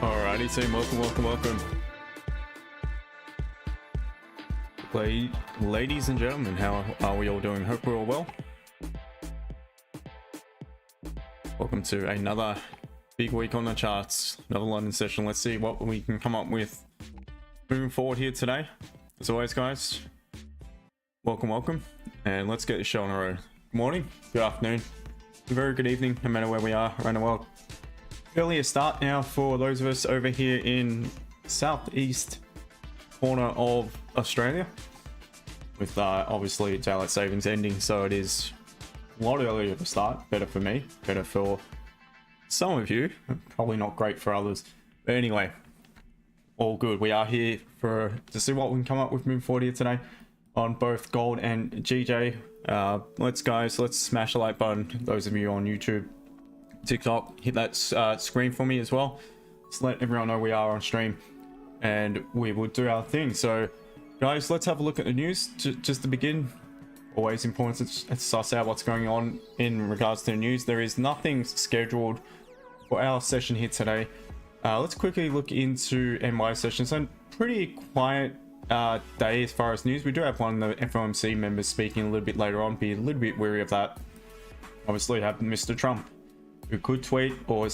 Alrighty team, welcome. Ladies and gentlemen, how are we all doing? Hope we're all well. Welcome to another big week on the charts, another London session. Let's see what we can come up with moving forward here today. As always, guys, welcome, and let's get the show on the road. Good morning, good afternoon, very good evening, no matter where we are around the world. Earlier start now for those of us over here in southeast corner of Australia, with obviously daylight savings ending, so it is a lot earlier to start. Better for me, better for some of you, probably not great for others, but anyway, all good. We are here to see what we can come up with moving forward here today on both gold and GJ. Let's smash the like button. Those of you on YouTube, TikTok, hit that screen for me as well. Just let everyone know we are on stream and we will do our thing. So guys, let's have a look at the news. Just to begin, always important to suss out what's going on in regards to the news. There is nothing scheduled for our session here today. Let's quickly look into NY sessions. So pretty quiet day as far as news. We do have one of the FOMC members speaking a little bit later on. Be a little bit wary of that. Obviously have Mr. Trump, who could tweet, or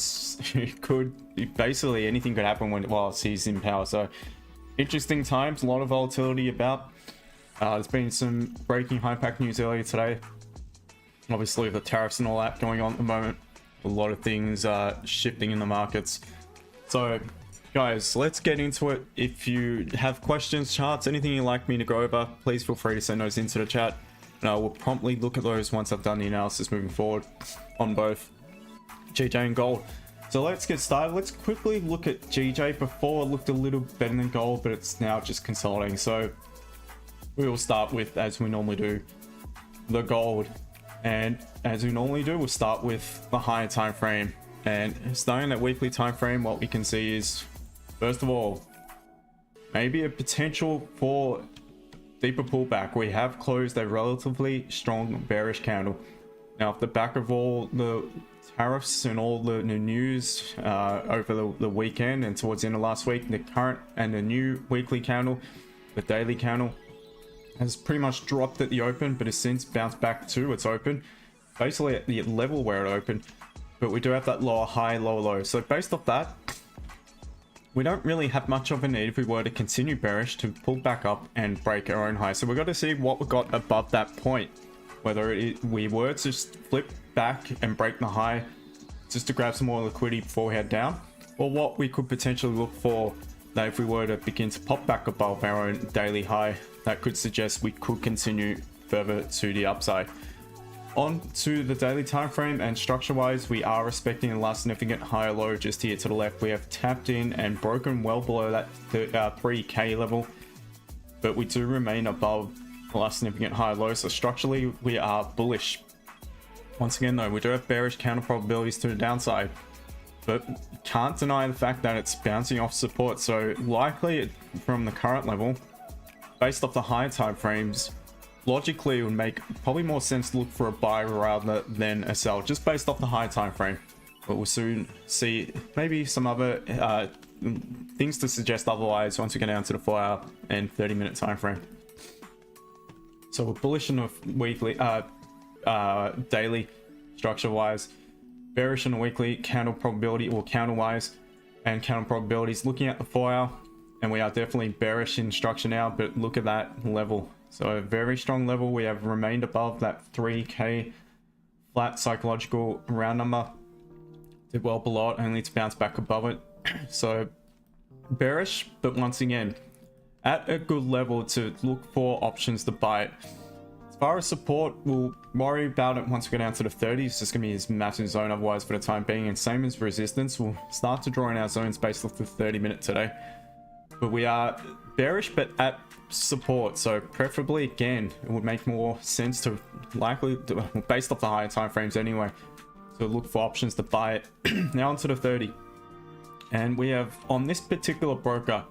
could basically anything could happen whilst he's in power. So interesting times, a lot of volatility about. There's been some breaking high pack news earlier today. Obviously the tariffs and all that going on at the moment. A lot of things shifting in the markets. So guys, let's get into it. If you have questions, charts, anything you'd like me to go over, please feel free to send those into the chat, and I will promptly look at those once I've done the analysis moving forward on both GJ and gold. So let's get started. Let's quickly look at GJ. Before it looked a little better than gold, but it's now just consolidating. So we will start with, as we normally do, the gold, and as we normally do, we'll start with the higher time frame. And starting that weekly time frame, what we can see is, first of all, maybe a potential for deeper pullback. We have closed a relatively strong bearish candle. Now, off the back of all the tariffs and all the news over the weekend and towards the end of last week, the current and the new weekly candle, the daily candle, has pretty much dropped at the open, but has since bounced back to its open, basically at the level where it opened. But we do have that lower high, lower low. So based off that, we don't really have much of a need, if we were to continue bearish, to pull back up and break our own high. So we've got to see what we got above that point, whether we were to flip back and break the high just to grab some more liquidity before we head down, or what we could potentially look for, that if we were to begin to pop back above our own daily high, that could suggest we could continue further to the upside. On to the daily time frame, and structure wise, we are respecting the last significant higher low just here to the left. We have tapped in and broken well below that 3k level, but we do remain above the last significant higher low. So structurally we are bullish. Once again though, we do have bearish counter probabilities to the downside, but can't deny the fact that it's bouncing off support. So likely from the current level, based off the higher time frames, logically it would make probably more sense to look for a buy rather than a sell, just based off the higher time frame. But we'll soon see maybe some other things to suggest otherwise once we get down to the 4-hour and 30-minute time frame. So we're bullish in the weekly daily structure wise, bearish in the weekly counter probability or counter wise, and counter probabilities looking at the 4-hour, and we are definitely bearish in structure now. But look at that level. So a very strong level. We have remained above that 3k flat psychological round number, did well below it, only to bounce back above it. So bearish, but once again at a good level to look for options to buy it. As far as support, we'll worry about it once we go down to the 30s. It's just gonna be this massive zone otherwise for the time being, and same as resistance. We'll start to draw in our zones based off the 30-minute today, but we are bearish but at support. So preferably, again, it would make more sense to based off the higher time frames anyway, to look for options to buy it. Now onto the 30, and we have, on this particular broker,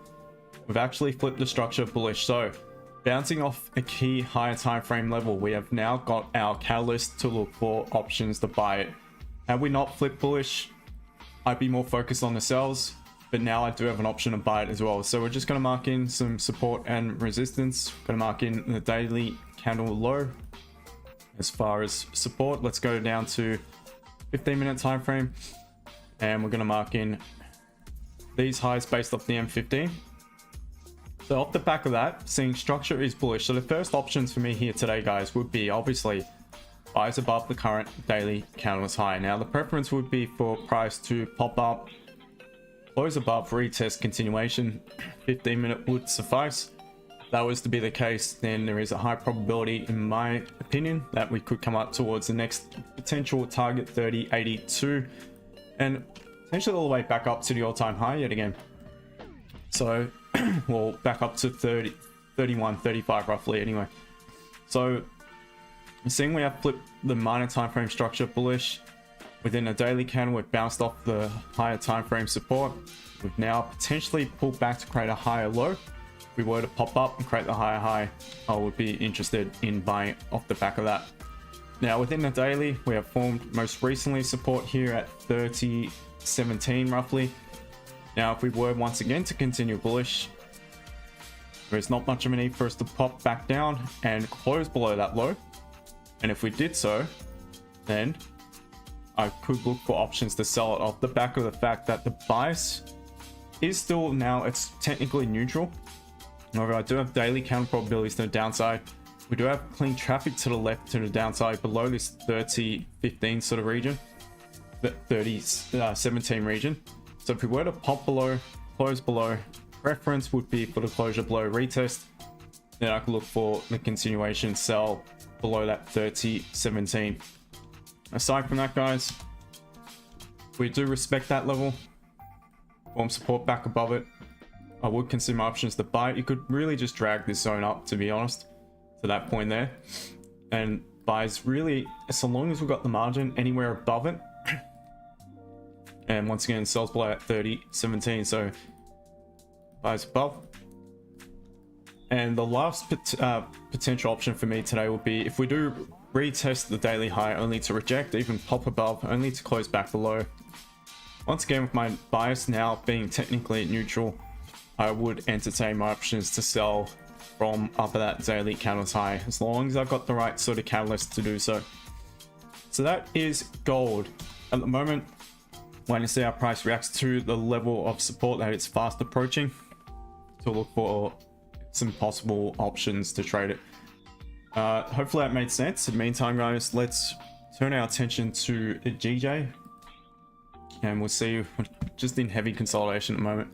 we've actually flipped the structure bullish. So bouncing off a key higher time frame level, we have now got our catalyst to look for options to buy it. Had we not flipped bullish, I'd be more focused on the sells. but now I do have an option to buy it as well. So we're just going to mark in some support and resistance. Going to mark in the daily candle low. As far as support, let's go down to 15-minute time frame, and we're going to mark in these highs based off the M15. So off the back of that, seeing structure is bullish. So the first options for me here today, guys, would be obviously buys above the current daily candles high. Now the preference would be for price to pop up, close above, retest, continuation. 15-minute would suffice. If that was to be the case, then there is a high probability, in my opinion, that we could come up towards the next potential target 30.82 and potentially all the way back up to the all-time high yet again. So we'll back up to 30, 31, 35 roughly anyway. So seeing we have flipped the minor time frame structure bullish within a daily candle, we've bounced off the higher time frame support. We've now potentially pulled back to create a higher low. If we were to pop up and create the higher high, I would be interested in buying off the back of that. Now within the daily, we have formed most recently support here at 30.17 roughly. Now if we were once again to continue bullish, there's not much of a need for us to pop back down and close below that low. And if we did so, then I could look for options to sell it off the back of the fact that the bias is still, now it's technically neutral. However, I do have daily counter probabilities to the downside. We do have clean traffic to the left to the downside below this 30.15 sort of region, the 30.17 region. So if we were to pop below, close below, preference would be for the closure below retest. Then I could look for the continuation sell below that 30.17. Aside from that, guys, we do respect that level. Form support back above it. I would consider my options to buy it. You could really just drag this zone up, to be honest, to that point there. And buys really, so long as we've got the margin anywhere above it. And once again, sells below at 30.17. So buys above. And the last potential option for me today will be if we do retest the daily high only to reject, even pop above only to close back below. Once again, with my bias now being technically neutral, I would entertain my options to sell from up at that daily candles high, as long as I've got the right sort of catalyst to do so. So that is gold. At the moment, waiting to see how price reacts to the level of support that it's fast approaching, to look for some possible options to trade it. Hopefully that made sense. In the meantime, guys, let's turn our attention to the GJ, and we'll see. We're just in heavy consolidation at the moment.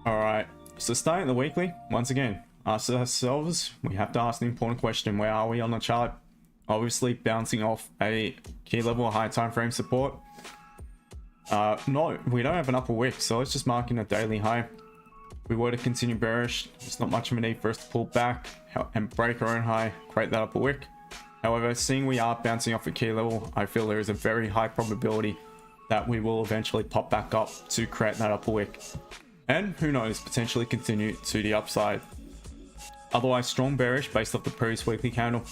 All right, so starting the weekly, once again, ask ourselves, we have to ask the important question: where are we on the chart? Obviously bouncing off a key level high time frame support. No, we don't have an upper wick, so let's just mark in a daily high. If we were to continue bearish, there's not much of a need for us to pull back and break our own high, create that upper wick. However, seeing we are bouncing off a key level, I feel there is a very high probability that we will eventually pop back up to create that upper wick. And who knows, potentially continue to the upside. Otherwise, strong bearish based off the previous weekly candle.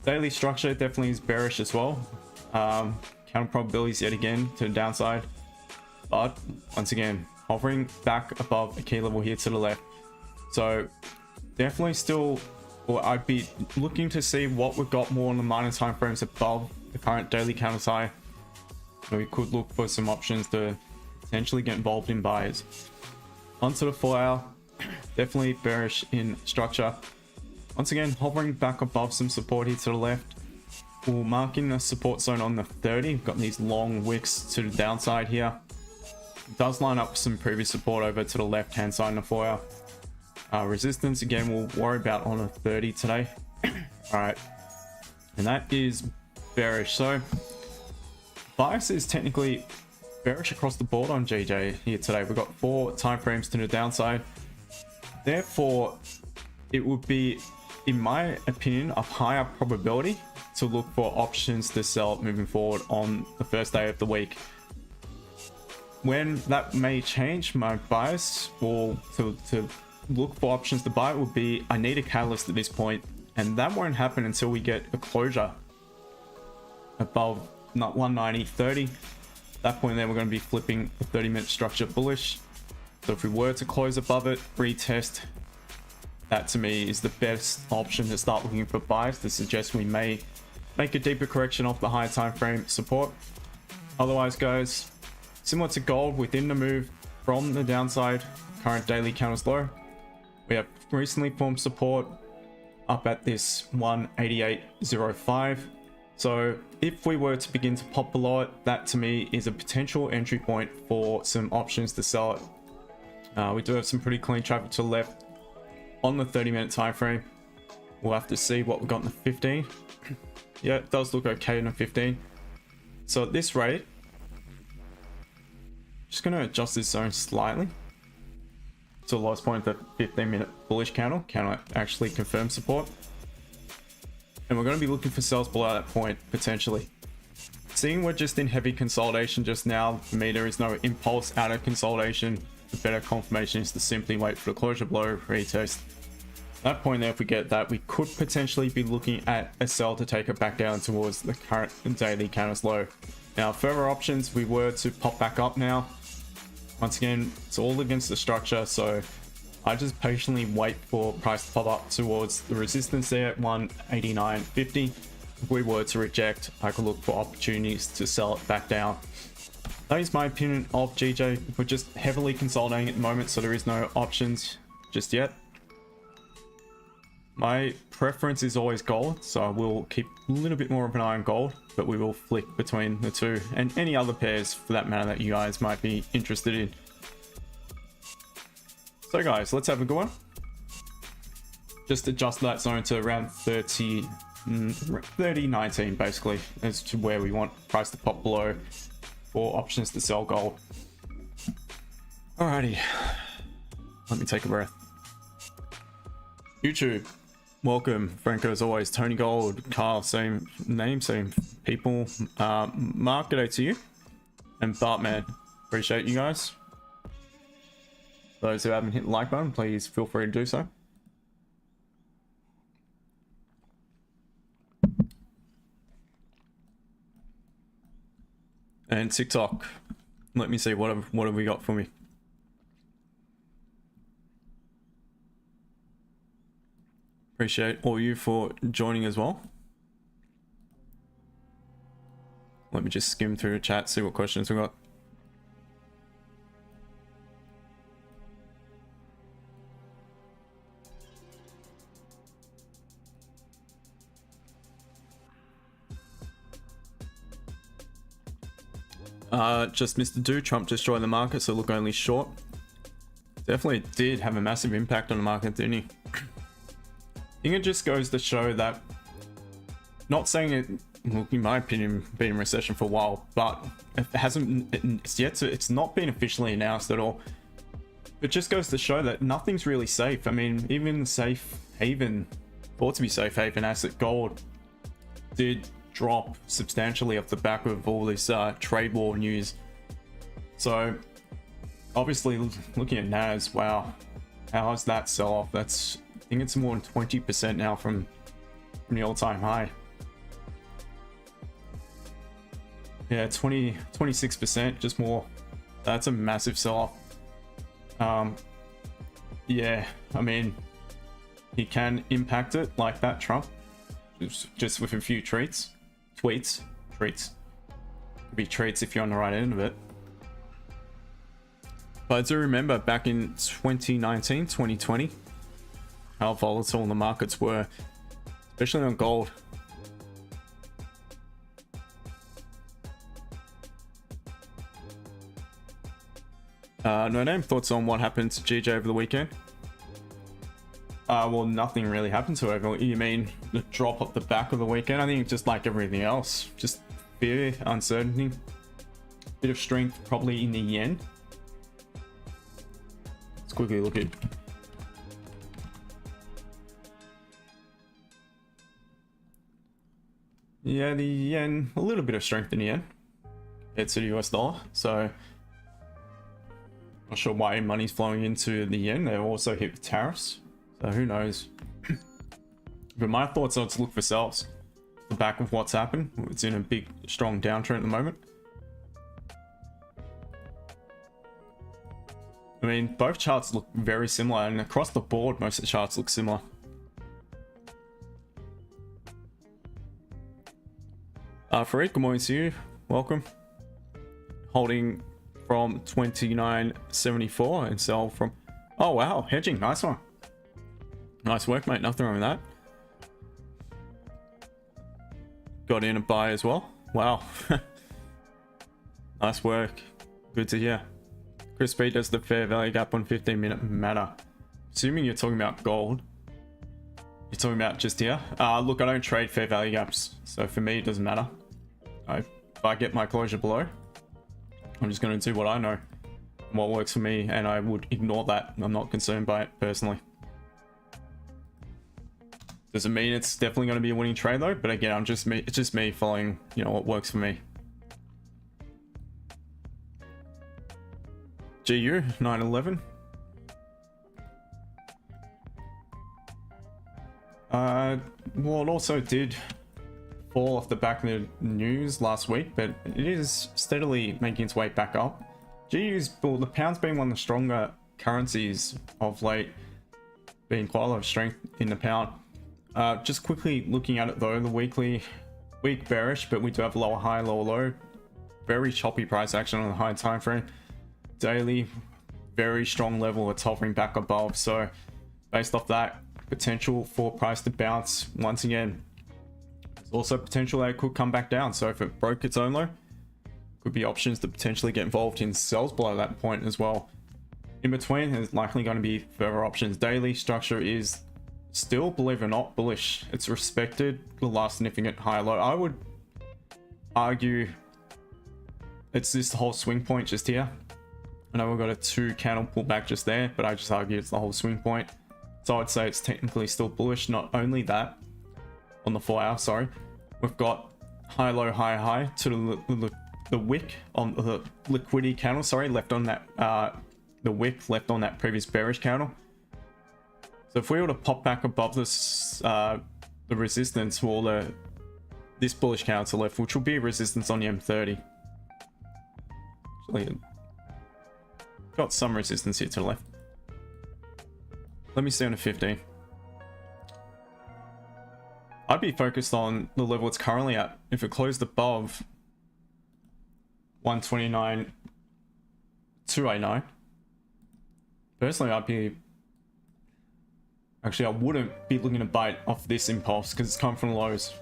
Daily structure definitely is bearish as well. Counter probabilities yet again to the downside. But once again, hovering back above a key level here to the left. So definitely still, or I'd be looking to see what we've got more on the minor time frames above the current daily candles high. So we could look for some options to potentially get involved in buys. Onto the 4 hour, definitely bearish in structure. Once again, hovering back above some support here to the left. We'll mark in the support zone on the 30. We've got these long wicks to the downside here. It does line up some previous support over to the left hand side in the 4 hour. Resistance again, we'll worry about on a 30 today. All right, and that is bearish. So bias is technically bearish across the board on GJ here today. We've got 4 time frames to the downside. Therefore, it would be, in my opinion, a higher probability to look for options to sell moving forward on the first day of the week. When that may change, my bias or to look for options to buy will be, I need a catalyst at this point, and that won't happen until we get a closure above not 190.30. At that point there, we're going to be flipping the 30-minute structure bullish. So if we were to close above it, retest, that to me is the best option to start looking for buys to suggest we may make a deeper correction off the higher time frame support. Otherwise, guys, similar to gold, within the move from the downside, current daily candles low, we have recently formed support up at this 188.05. So if we were to begin to pop below it, that to me is a potential entry point for some options to sell it. We do have some pretty clean traffic to the left on the 30-minute time frame. We'll have to see what we got in the 15. Yeah, it does look okay in the 15. So at this rate, just going to adjust this zone slightly to the lowest point of the 15-minute bullish candle. Candle actually confirm support. And we're going to be looking for sales below that point, potentially. Seeing we're just in heavy consolidation just now, for me there is no impulse out of consolidation. The better confirmation is to simply wait for the closure below, retest. At that point there, if we get that, we could potentially be looking at a sell to take it back down towards the current daily candles low. Now, further options, we were to pop back up now. Once again, it's all against the structure, so I just patiently wait for price to pop up towards the resistance there at 189.50. If we were to reject, I could look for opportunities to sell it back down. That is my opinion of GJ. We're just heavily consolidating at the moment, so there is no options just yet. My preference is always gold, so I will keep a little bit more of an eye on gold, but we will flick between the two and any other pairs for that matter that you guys might be interested in. So guys, let's have a good one. Just adjust that zone to around 30.19 basically as to where we want price to pop below for options to sell gold. Alrighty, let me take a breath. YouTube, welcome. Franco as always. Tony Gold, Carl, same name, same people. Mark, good day to you. And Bartman, appreciate you guys. Those who haven't hit the like button, please feel free to do so. And TikTok, let me see, what have we got for me? Appreciate all you for joining as well. Let me just skim through the chat, see what questions we got. Just Mr. Do, Trump destroyed the market, so look only short. Definitely did have a massive impact on the market, didn't he? I think it just goes to show that, not saying it, look, in my opinion, been in recession for a while, but it hasn't, it's not been officially announced at all. It just goes to show that nothing's really safe. I mean, even the safe haven, thought to be safe haven asset gold, did drop substantially off the back of all this trade war news. So obviously looking at NAS, wow, how is that sell off? That's, I think it's more than 20% now from the all-time high. Yeah, 26%, just more. That's a massive sell off. Yeah, I mean, he can impact it like that, Trump, just with a few tweets. Could be treats if you're on the right end of it. But I do remember back in 2019, 2020, how volatile the markets were, especially on gold. No name, thoughts on what happened to GJ over the weekend? Well, nothing really happened to it. You mean the drop off the back of the weekend? I think just like everything else, just fear, uncertainty, bit of strength probably in the yen. Let's quickly look at. Yeah, the yen, a little bit of strength in the yen compared to the US dollar. So not sure why money's flowing into the yen. They're also hit with tariffs. So who knows? But my thoughts are to look for sells. The back of what's happened. It's in a big, strong downtrend at the moment. I mean, both charts look very similar, and across the board, most of the charts look similar. Farid, good morning to you. Welcome. Holding from 29.74 and sell from... Oh, wow. Hedging. Nice one. Nice work, mate. Nothing wrong with that. Got in a buy as well. Wow. Nice work. Good to hear. Chris B, does the fair value gap on 15-minute matter? Assuming you're talking about gold. You're talking about just here. Look, I don't trade fair value gaps, so for me it doesn't matter. If I get my closure below, I'm just going to do what I know, what works for me, and I would ignore that. I'm not concerned by it personally. Doesn't mean it's definitely going to be a winning trade though, but again, it's just me following, you know, what works for me. GU 911. Well, it also did fall off the back of the news last week, but it is steadily making its way back up. GU's, well, the pound's been one of the stronger currencies of late, being quite a lot of strength in the pound. Just quickly looking at it though, the weekly, week bearish, but we do have lower high, lower low. Very choppy price action on the high time frame. Daily, very strong level, it's hovering back above. So based off that, potential for price to bounce once again. There's also potential that it could come back down. So if it broke its own low, could be options to potentially get involved in sells below that point as well. In between, there's likely going to be further options. Daily structure is still, believe it or not, bullish. It's respected the last significant high low. I would argue it's this whole swing point just here. I know we've got a 2 candle pullback just there, but I just argue it's the whole swing point. So I'd say it's technically still bullish. Not only that, on the 4 hour, sorry, we've got high, low, high, high to the wick on the liquidity candle, sorry, left on that, the wick left on that previous bearish candle. So if we were to pop back above this, the resistance, well, this bullish candle to the left, which will be resistance on the M30. Actually, got some resistance here to the left. Let me see on a 15. I'd be focused on the level it's currently at. If it closed above 129.289, personally I'd be, actually I wouldn't be looking to buy it off this impulse because it's come from the lows.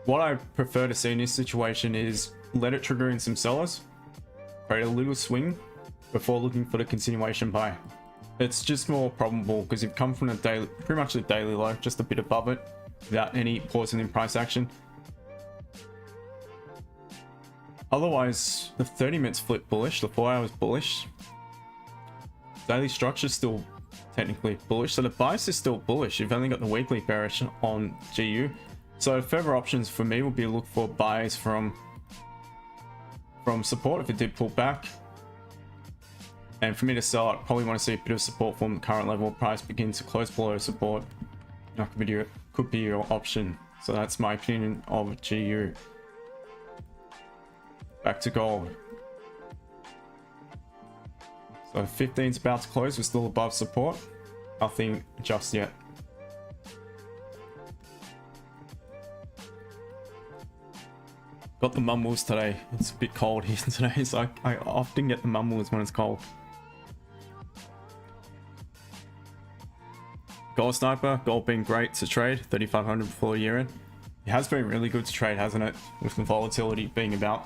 What I prefer to see in this situation is let it trigger in some sellers, create a little swing before looking for the continuation buy. It's just more probable because you've come from a daily, pretty much a daily low, just a bit above it, without any pausing in price action. Otherwise, the 30 minutes flip bullish, the 4 hours bullish. Daily structure still technically bullish, so the bias is still bullish. You've only got the weekly bearish on GU. So further options for me would be to look for buys from support if it did pull back. And for me to sell, I'd probably want to see a bit of support from the current level. Price begins to close below support. That could be your option. So that's my opinion of GU. Back to gold. So 15's about to close. We're still above support. Nothing just yet. Got the mumbles today. It's a bit cold here today, so I often get the mumbles when it's cold. Gold sniper, gold being great to trade, 3,500 before year end. It has been really good to trade, hasn't it? With the volatility being about.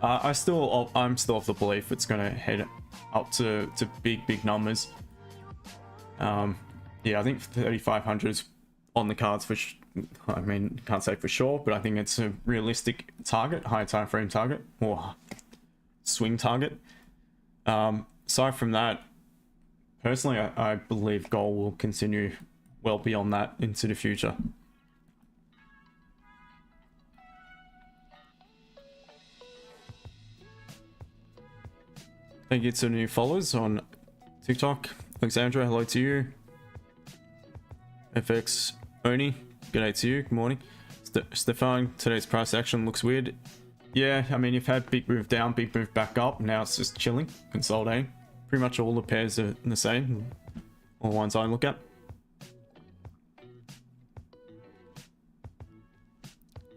I'm still of the belief it's going to head up to big numbers. Yeah, I think 3,500 is on the cards for. I mean, can't say for sure, but I think it's a realistic target, high time frame target or swing target. Aside from that, personally, I believe gold will continue well beyond that into the future. Thank you to new followers on TikTok. Alexandra, hello to you. FX Oni, good day to you. Good morning. Stefan, today's price action looks weird. Yeah, I mean, you've had big move down, big move back up. Now it's just chilling, consolidating. pretty much all the pairs are the same, all the ones I look at.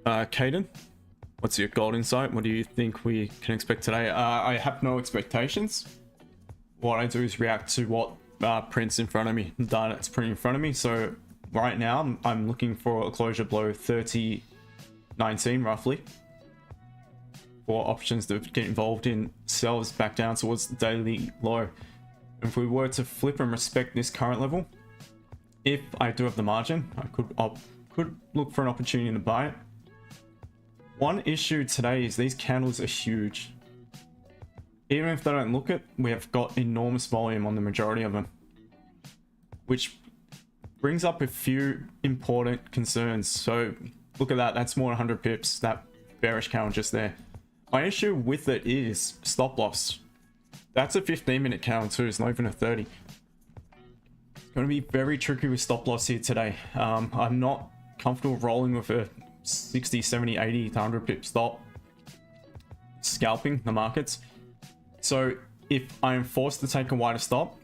Caden, what's your gold insight? What do you think we can expect today? I have no expectations. What I do is react to what prints in front of me, the data that's printing in front of me. So right now I'm looking for a closure below 30.19 roughly for options that get involved in sells back down towards the daily low. If we were to flip and respect this current level, if I do have the margin, I could look for an opportunity to buy it. One issue today is these candles are huge. Even if they don't look it, we have got enormous volume on the majority of them, which brings up a few important concerns. So look at that, that's more than 100 pips, that bearish candle just there. My issue with it is stop loss. That's a 15-minute candle too, it's not even a 30. It's going to be very tricky with stop loss here today. I'm not comfortable rolling with a 60, 70, 80 to 100 pip stop scalping the markets. So if I am forced to take a wider stop,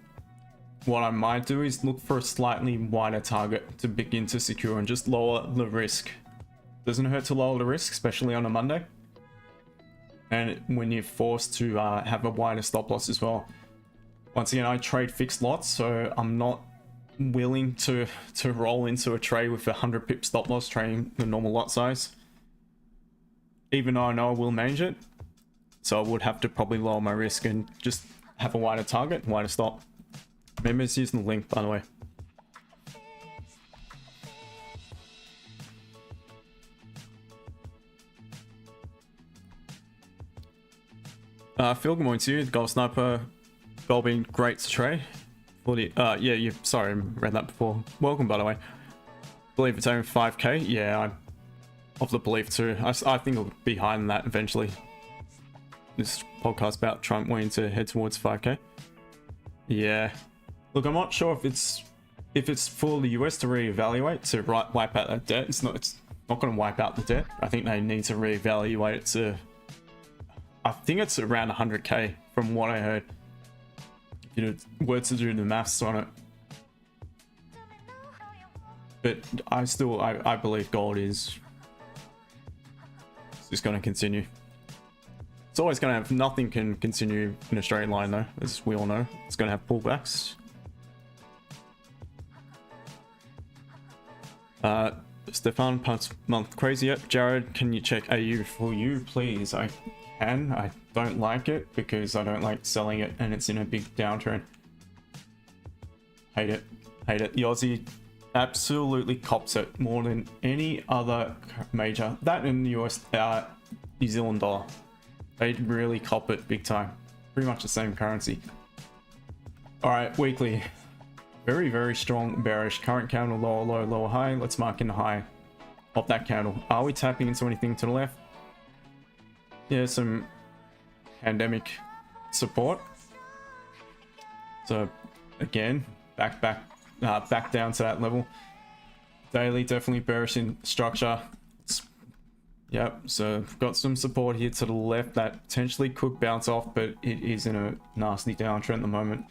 what I might do is look for a slightly wider target to begin to secure and just lower the risk. Doesn't hurt to lower the risk, especially on a Monday, and when you're forced to have a wider stop loss as well. Once again, I trade fixed lots, so I'm not willing to roll into a trade with a 100 pip stop loss trading the normal lot size, even though I know I will manage it. So I would have to probably lower my risk and just have a wider target, wider stop. Remember, it's using the link, by the way. Phil, good morning to you. Gold Sniper, gold being great to trade. Yeah, you. Sorry, I read that before. Welcome, by the way. Believe it's only 5k. Yeah, I'm of the belief too. I think it'll be higher than that eventually. This podcast about Trump wanting to head towards 5k. Yeah. Look, I'm not sure if it's for the US to reevaluate to wipe out that debt. It's not going to wipe out the debt. I think they need to reevaluate it to. I think it's around 100k from what I heard. You know, were to do the maths on it. But I believe gold is just going to continue. It's always going to have, nothing can continue in a straight line though, as we all know. It's going to have pullbacks. Stefan, past month crazy yet? Jared, can you check AU for you, please? I can. I don't like it because I don't like selling it and it's in a big downturn. Hate it. Hate it. The Aussie absolutely cops it more than any other major. That in the US, New Zealand dollar. They really cop it big time. Pretty much the same currency. Alright, weekly. Very, very strong bearish. Current candle, lower low, lower high. Let's mark in the high of that candle. Are we tapping into anything to the left? Yeah, some pandemic support. So again, back down to that level. Daily, definitely bearish in structure. Yep, so we've got some support here to the left that potentially could bounce off, but it is in a nasty downtrend at the moment.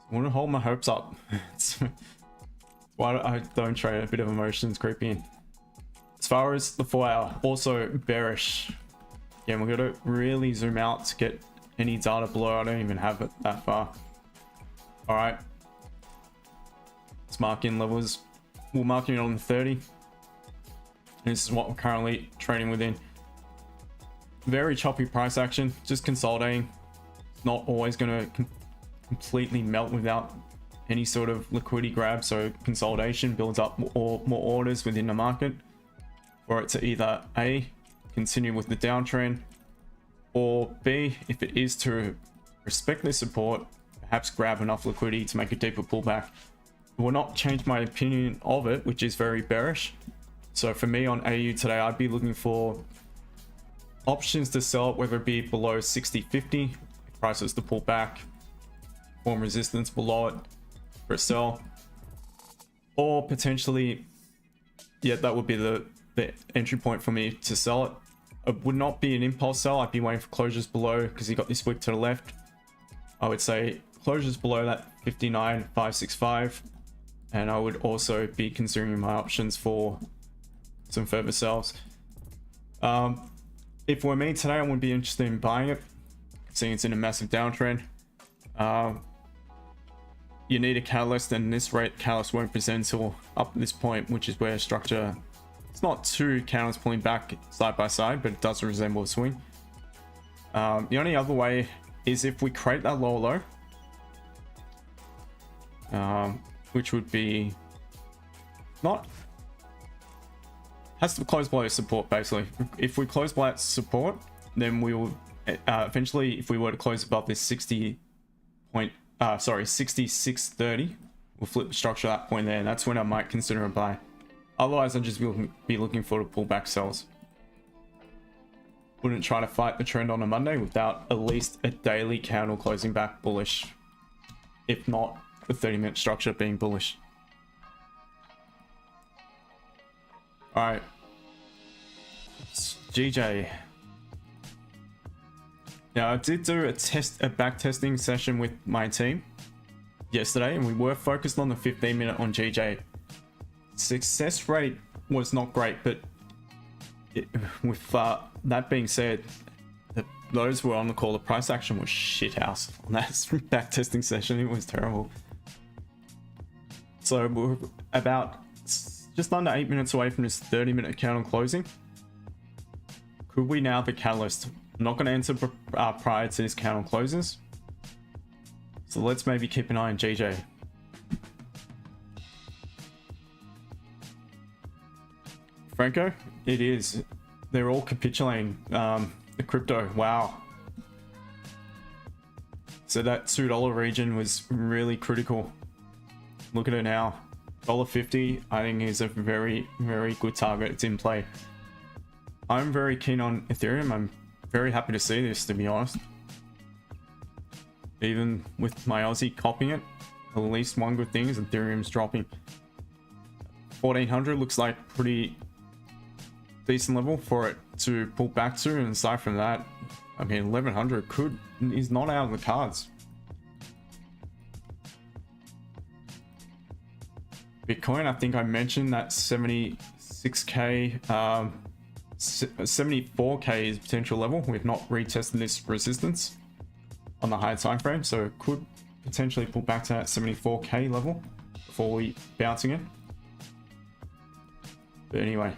I want to hold my hopes up. It's why I don't trade. A bit of emotions creeping in. As far as the 4 hour, also bearish. Again, we're going to really zoom out to get any data below. I don't even have it that far. All right. Let's mark in levels. We'll mark in on the 30. This is what we're currently trading within. Very choppy price action, just consolidating. It's not always going to completely melt without any sort of liquidity grab. So consolidation builds up more orders within the market for it to either A, continue with the downtrend, or B, if it is to respect this support, perhaps grab enough liquidity to make a deeper pullback. It will not change my opinion of it, which is very bearish. So for me on AU today, I'd be looking for options to sell it, whether it be below 60.50, prices to pull back, form resistance below it for a sell, or potentially, yeah, that would be the entry point for me to sell it. It would not be an impulse sell. I'd be waiting for closures below because you got this wick to the left. I would say closures below that 59,565, and I would also be considering my options for some further sells. If we're me today, I wouldn't be interested in buying it, seeing it's in a massive downtrend. You need a catalyst, and this rate catalyst won't present until up at this point, which is where structure, it's not two candles pulling back side by side, but it does resemble a swing. The only other way is if we create that lower low, which would be not, has to close below support. Basically, if we close below support, then we will eventually, if we were to close above this 6630, we'll flip the structure at that point there, and that's when I might consider a buy. Otherwise, I'd just be looking for the pullback sells. Wouldn't try to fight the trend on a Monday without at least a daily candle closing back bullish, if not the 30-minute structure being bullish. All right, GJ. Now, I did do a back testing session with my team yesterday, and we were focused on the 15-minute on GJ. Success rate was not great, but with that being said, those who were on the call, the price action was shit house on that back testing session. It was terrible. So we're about just under 8 minutes away from this 30-minute candle closing. Could we now have a catalyst? I'm not going to enter prior to this candle closes, so let's maybe keep an eye on GJ. Franco, it is. They're all capitulating. The crypto, wow. So that $2 region was really critical. Look at it now. $1.50, I think, is a very, very good target. It's in play. I'm very keen on Ethereum. I'm very happy to see this, to be honest. Even with my Aussie copying it, at least one good thing is Ethereum's dropping. 1400 looks like pretty decent level for it to pull back to, and aside from that, I mean, 1100 is not out of the cards. Bitcoin, I think I mentioned that 76k, 74k is potential level. We've not retested this resistance on the higher time frame, so it could potentially pull back to that 74k level before we bouncing it. But anyway,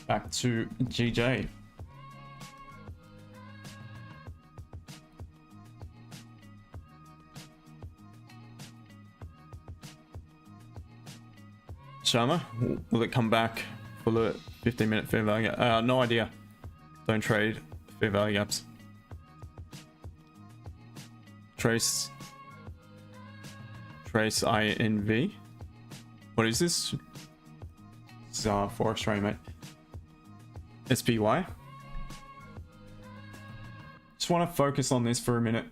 back to GJ. Sharma, will it come back for the 15-minute fair value? No idea. Don't trade fair value gaps. Trace INV. What is this? This is Forex trade, mate. SPY. Just want to focus on this for a minute.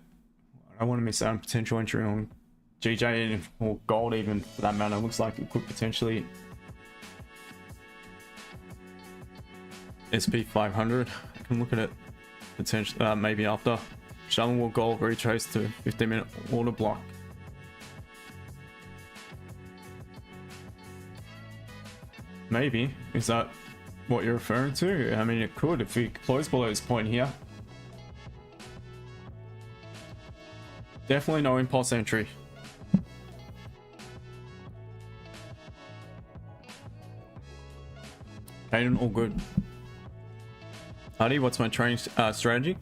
I don't want to miss out on potential entry on GJ or gold, even for that matter. Looks like it could potentially SP 500. I can look at it potentially maybe after. Shalom will gold retrace to 15-minute order block. Maybe, is that what you're referring to? I mean, it could if we close below this point here. Definitely no impulse entry. Hayden, all good. Hardy, what's my trading strategy?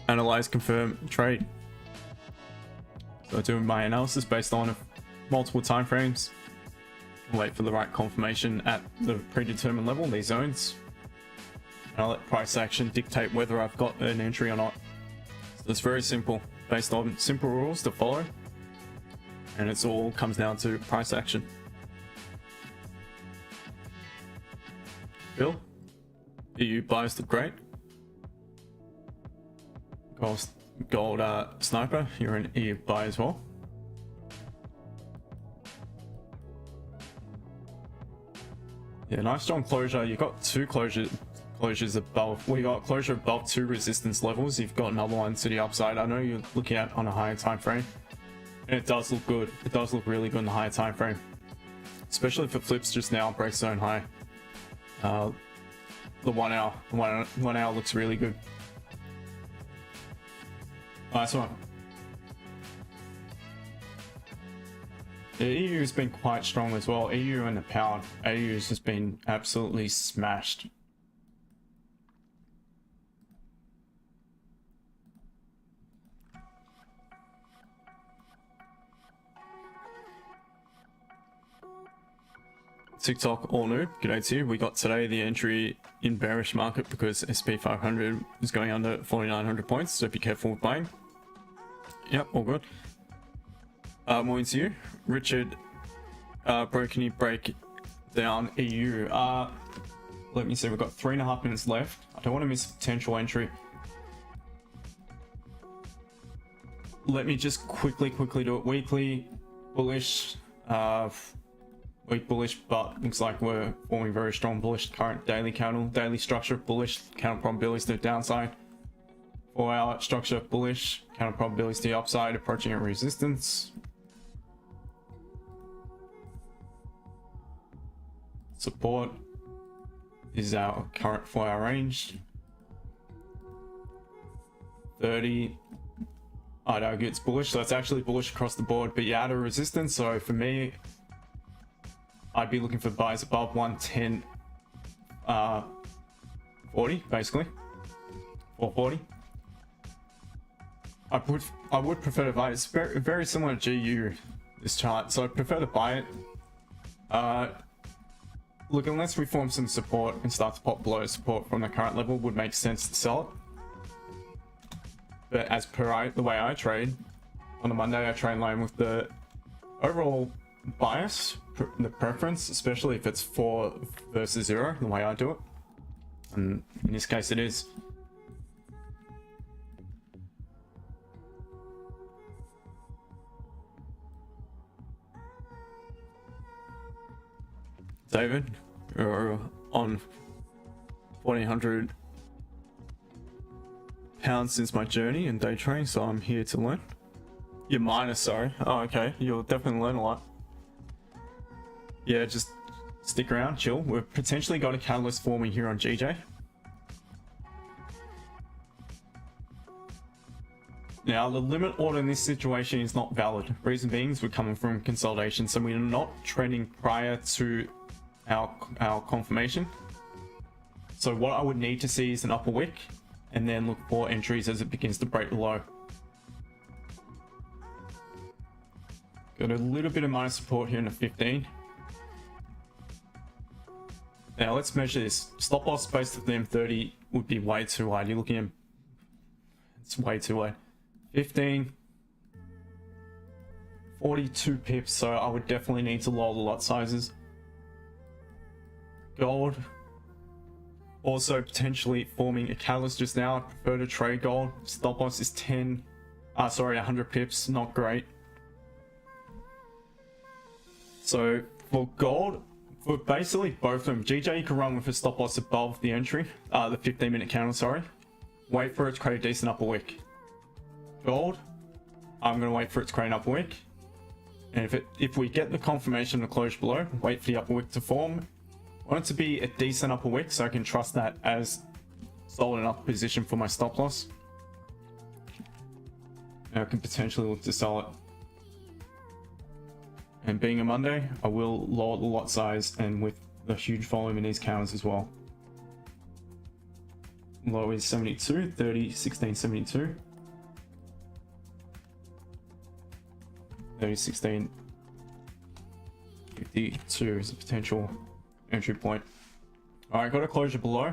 Analyze, confirm, trade. So I do my analysis based on multiple time frames. Wait for the right confirmation at the predetermined level, these zones. And I'll let price action dictate whether I've got an entry or not. So it's very simple, based on simple rules to follow. And it's all comes down to price action. Bill, EU buys the great. Gold sniper, you're an EU buy as well. Yeah, nice strong closure. You got two closes closures above. We got closure above 2 resistance levels. You've got another one to the upside. I know you're looking at on a higher time frame, and it does look good. It does look really good in the higher time frame, especially if it flips just now, breaks zone high. The 1 hour, one hour looks really good. Nice one. The EU has been quite strong as well. EU and the pound. EU has just been absolutely smashed. TikTok all new. G'day to you. We got today the entry in bearish market because SP 500 is going under 4,900 points. So be careful with buying. Yep, all good. Morning to you, Richard. Bro, can you break down EU? Let me see. We've got 3.5 minutes left. I don't want to miss a potential entry. Let me just quickly do it. Weekly bullish. Weak bullish, but looks like we're forming very strong bullish. Current daily candle, daily structure bullish, counter probabilities to the downside. 4 hour structure bullish, counter probabilities to the upside, approaching a resistance. Support is our current 4 hour range. 30. I'd argue it's bullish, so it's actually bullish across the board, but you're out of resistance. So for me, I'd be looking for buys above 110 40, basically 440. I would prefer to buy it. It's very similar to GU, this chart, so I prefer to buy it. Look, unless we form some support and start to pop below support from the current level, would make sense to sell it. But as per the way I trade on a Monday, I trade in line with the overall bias, the preference, especially if it's 4 versus 0, the way I do it, and in this case it is. David, you're on 1,400 pounds since my journey in day trading, so I'm here to learn. You're minus, sorry. Oh, okay. You'll definitely learn a lot. Yeah, just stick around, chill. We've potentially got a catalyst forming here on GJ. Now, the limit order in this situation is not valid. Reason being is we're coming from consolidation, so we're not trending prior to our confirmation. So what I would need to see is an upper wick, and then look for entries as it begins to break the low. Got a little bit of minus support here in the 15. Now let's measure this. Stop loss based of the M30 would be way too wide. You're looking at, it's way too wide. 15, 42 pips, so I would definitely need to lower the lot sizes. Gold, also potentially forming a catalyst just now. I prefer to trade gold. Stop loss is 100 pips, not great. So for gold, for basically both of them, GJ you can run with a stop loss above the entry, the 15-minute candle, sorry. Wait for it to create a decent upper wick. Gold, I'm going to wait for it to create an upper wick. And if we get the confirmation of the closure below, wait for the upper wick to form. I want it to be a decent upper wick so I can trust that as solid enough position for my stop loss. Now I can potentially look to sell it. And being a Monday, I will lower the lot size, and with the huge volume in these counters as well. Low is 72, 30, 16, 72. 30, 16, 52 is a potential entry point. Alright, got a closure below.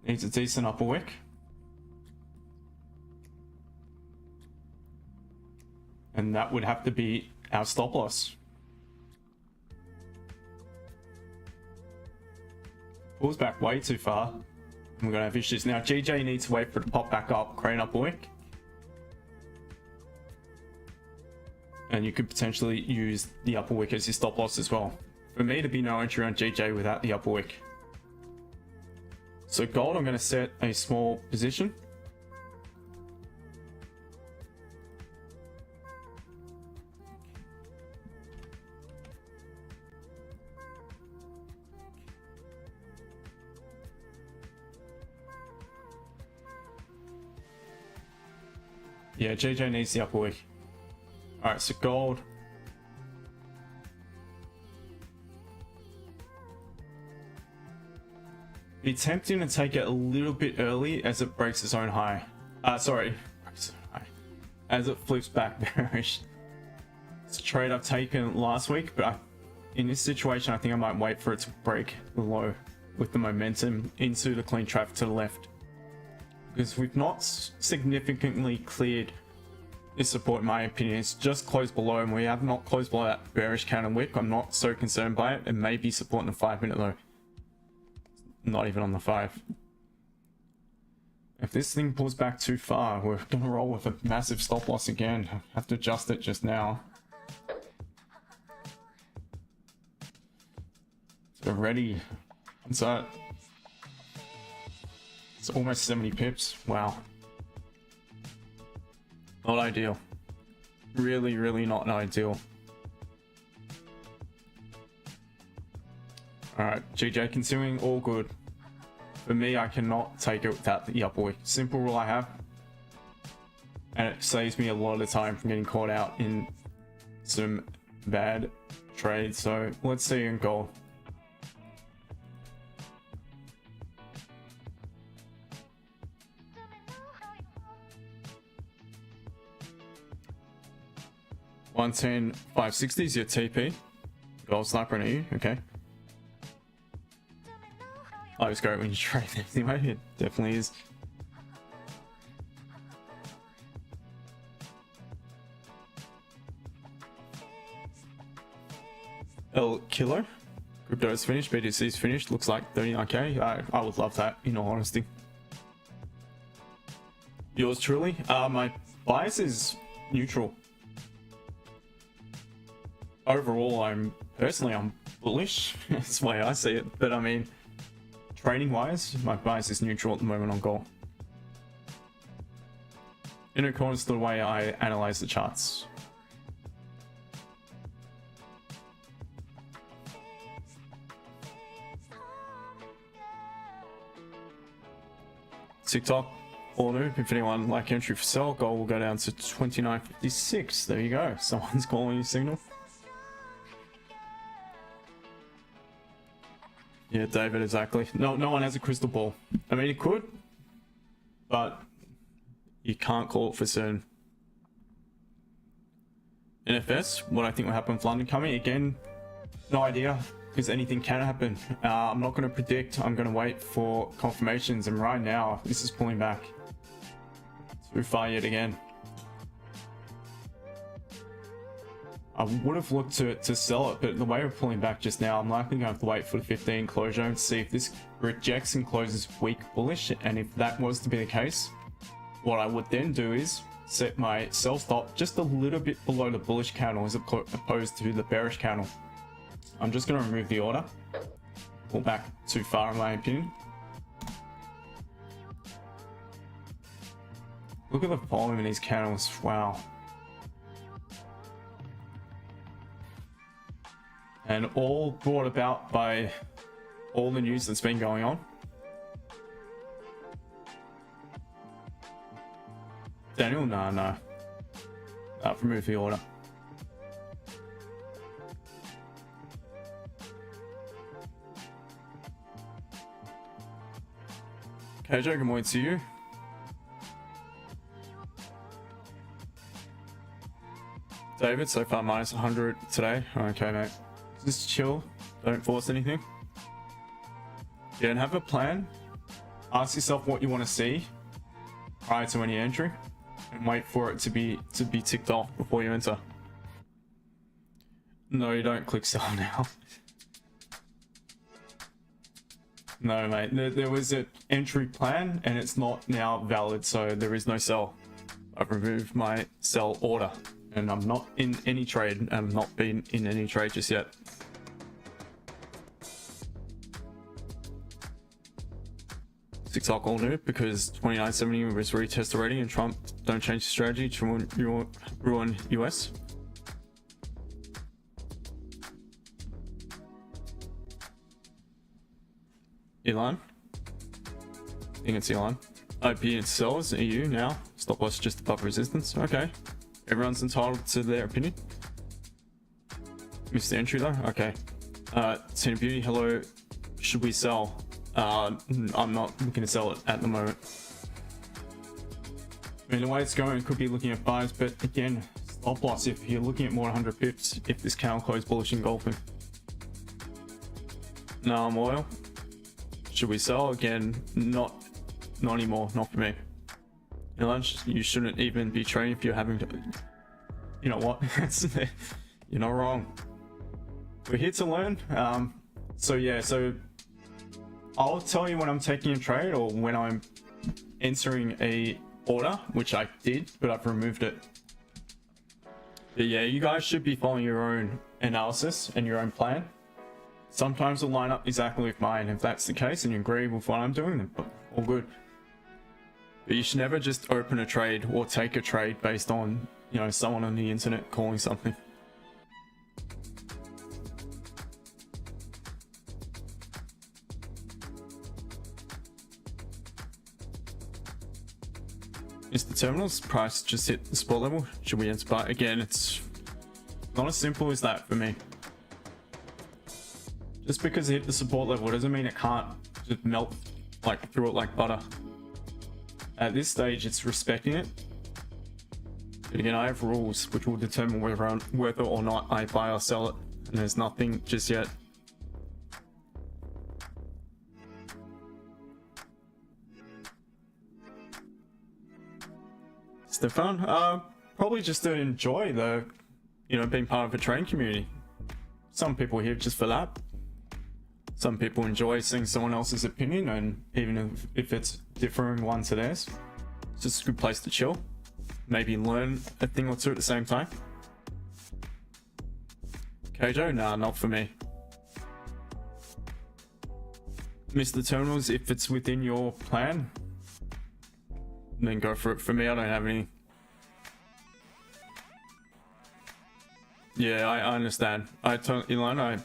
Needs a decent upper wick. And that would have to be our stop loss. Pulls back way too far. We're gonna have issues. Now GJ needs to wait for it to pop back up, create an upper wick. And you could potentially use the upper wick as your stop loss as well. For me to be no entry on GJ without the upper wick. So gold, I'm going to set a small position. Yeah, JJ needs the upper week. All right, so gold. Be tempting to take it a little bit early as it breaks its own high. As it flips back bearish. It's a trade I've taken last week, but in this situation, I think I might wait for it to break the low with the momentum into the clean traffic to the left. Because we've not significantly cleared this support, in my opinion. It's just closed below, and we have not closed below that bearish candle wick. I'm not so concerned by it. It may be supporting the 5-minute low. Not even on the 5. If this thing pulls back too far, we're gonna roll with a massive stop loss again. I have to adjust it just now. So ready. What's that? It's almost 70 pips. Wow. Not ideal. Really, really not ideal. Alright, GJ consuming, all good. For me, I cannot take it without the upper wick. Simple rule I have. And it saves me a lot of the time from getting caught out in some bad trades. So let's see in gold. $110,560 is your TP. Gold sniper on you, okay. I was great when you trade anyway, it definitely is. El Kilo, crypto is finished, BTC is finished, looks like 39k. I would love that, in all honesty. Yours truly, my bias is neutral. Overall, I'm bullish. That's the way I see it. But I mean, trading wise, my bias is neutral at the moment on gold. In accordance to the way I analyze the charts. TikTok, all new. If anyone like entry for sell, gold will go down to 29.56. There you go. Someone's calling you signal. Yeah, David, exactly. No one has a crystal ball. I mean, it could, but you can't call it for certain. NFS, what I think will happen with London coming, again, no idea, because anything can happen. I'm not going to predict. I'm going to wait for confirmations, and right now, this is pulling back too far yet again. I would have looked to sell it, but the way we're pulling back just now, I'm likely going to have to wait for the 15 closure and see if this rejects and closes weak bullish. And if that was to be the case, what I would then do is set my sell stop just a little bit below the bullish candle as opposed to the bearish candle. I'm just going to remove the order. Pull back too far in my opinion. Look at the volume in these candles. Wow. And all brought about by all the news that's been going on. Daniel, no. Remove the order. Okay, Joe, good morning to you. David, so far minus 100 today. Okay, mate. Just chill, don't force anything. You don't have a plan. Ask yourself what you want to see prior to any entry, and wait for it to be ticked off before you enter. No, you don't click sell now. No, mate. There was an entry plan, and it's not now valid, so there is no sell. I've removed my sell order, and I'm not in any trade, and I've not been in any trade just yet. TikTok all new because 2970 was retest already and Trump don't change the strategy to ruin US. Elon. I think it's Elon. IP and sells EU now. Stop loss just above resistance. Okay. Everyone's entitled to their opinion. Missed the entry though. Okay. Tina Beauty, hello. Should we sell? I'm not looking to sell it at the moment. I mean, the way it's going, it could be looking at buys, but again, stop loss if you're looking at more than 100 pips if this candle closed bullish engulfing. No, I'm oil. Should we sell? Again, not anymore. Not for me. You shouldn't even be trading if you're having to. You know what? You're not wrong. We're here to learn. So yeah, so I'll tell you when I'm taking a trade or when I'm entering a order, which I did, but I've removed it. But yeah, you guys should be following your own analysis and your own plan. Sometimes it'll line up exactly with mine. If that's the case and you agree with what I'm doing, then all good. But you should never just open a trade or take a trade based on, you know, someone on the internet calling something. Mr. Terminals price just hit the support level. Should we enter buy? Again, it's not as simple as that for me. Just because it hit the support level doesn't mean it can't just melt like through it like butter. At this stage, it's respecting it. But again, I have rules which will determine whether or not I buy or sell it. And there's nothing just yet. Stefan, probably just to enjoy the, you know, being part of a trading community. Some people here just for that. Some people enjoy seeing someone else's opinion, and even if it's differing one to theirs, it's just a good place to chill. Maybe learn a thing or two at the same time. Keijo, nah, not for me. Mr. Terminals, if it's within your plan, then go for it. For me, I don't have any. Yeah, I understand. Elon,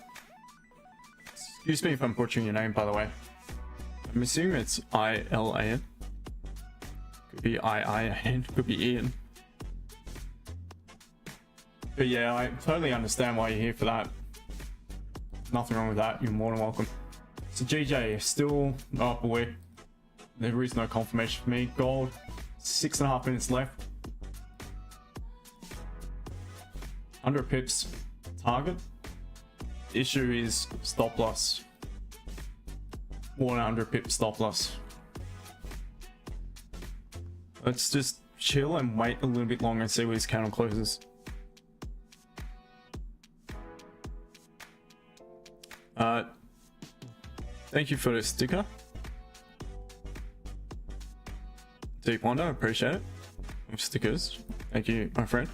excuse me if I'm butchering your name, by the way. I'm assuming it's I-L-A-N. Could be I-I-N, could be Ian. But yeah, I totally understand why you're here for that. Nothing wrong with that. You're more than welcome. So GJ, still not up a week. There is no confirmation for me. Gold, 6.5 minutes left. 100 pips target. The issue is stop loss. 100 pip stop loss. Let's just chill and wait a little bit longer and see where this candle closes. Thank you for the sticker. Deep Wonder, appreciate it. Stickers. Thank you, my friend.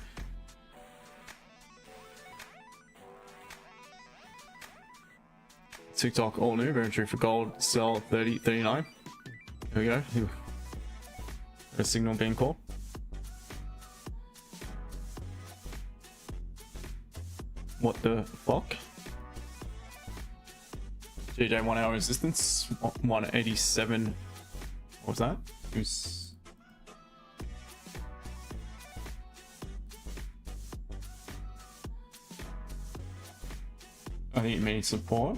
TikTok all new, very true for gold, sell 30.39. Here we go. A signal being called. What the fuck? GJ 1 hour resistance, 187. What was that? It was... I think it means support.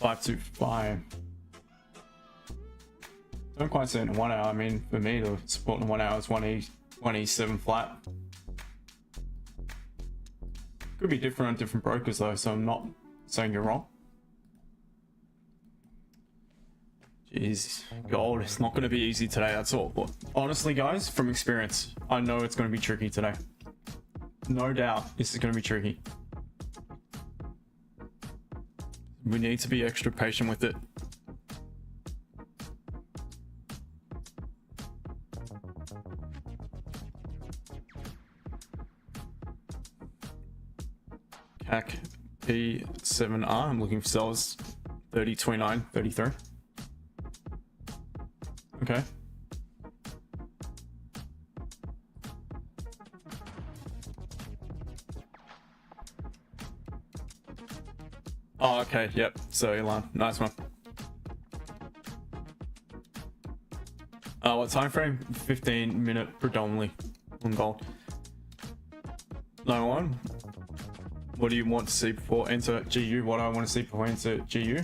$525. Don't quite say it in 1 hour. I mean, for me, the support in 1 hour is 187 flat. Could be different on different brokers though, so I'm not saying you're wrong. Jeez, gold, it's not going to be easy today, that's all. But honestly, guys, from experience, I know it's going to be tricky today. No doubt, this is going to be tricky. We need to be extra patient with it. CAC P7R. I'm looking for sellers 30, 29, 33. Okay. Oh, okay. Yep. So Elon, nice one. What time frame? 15-minute predominantly on gold. No one. What do you want to see before enter GU? What I want to see before enter GU?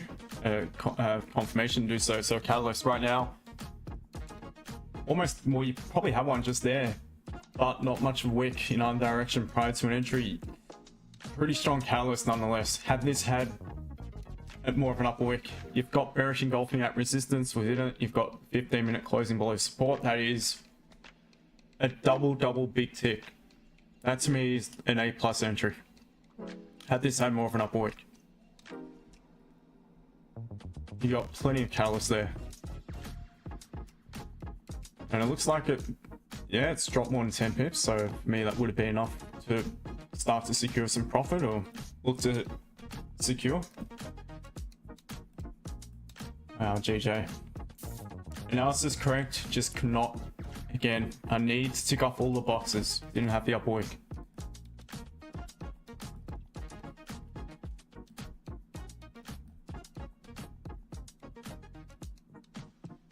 Confirmation to do so. So catalyst right now. Almost, well, you probably have one just there, but not much of a wick in either direction prior to an entry. Pretty strong catalyst nonetheless. Had this had more of an upper wick, you've got bearish engulfing at resistance within it. You've got 15-minute closing below support. That is a double big tick. That to me is an A+ entry. Had this had more of an upper wick, you got plenty of catalyst there. And it looks like it, yeah, it's dropped more than 10 pips. So for me, that would have been enough to start to secure some profit or look to secure. Wow, GJ. Analysis correct, just cannot, again, I need to tick off all the boxes. Didn't have the upper wick.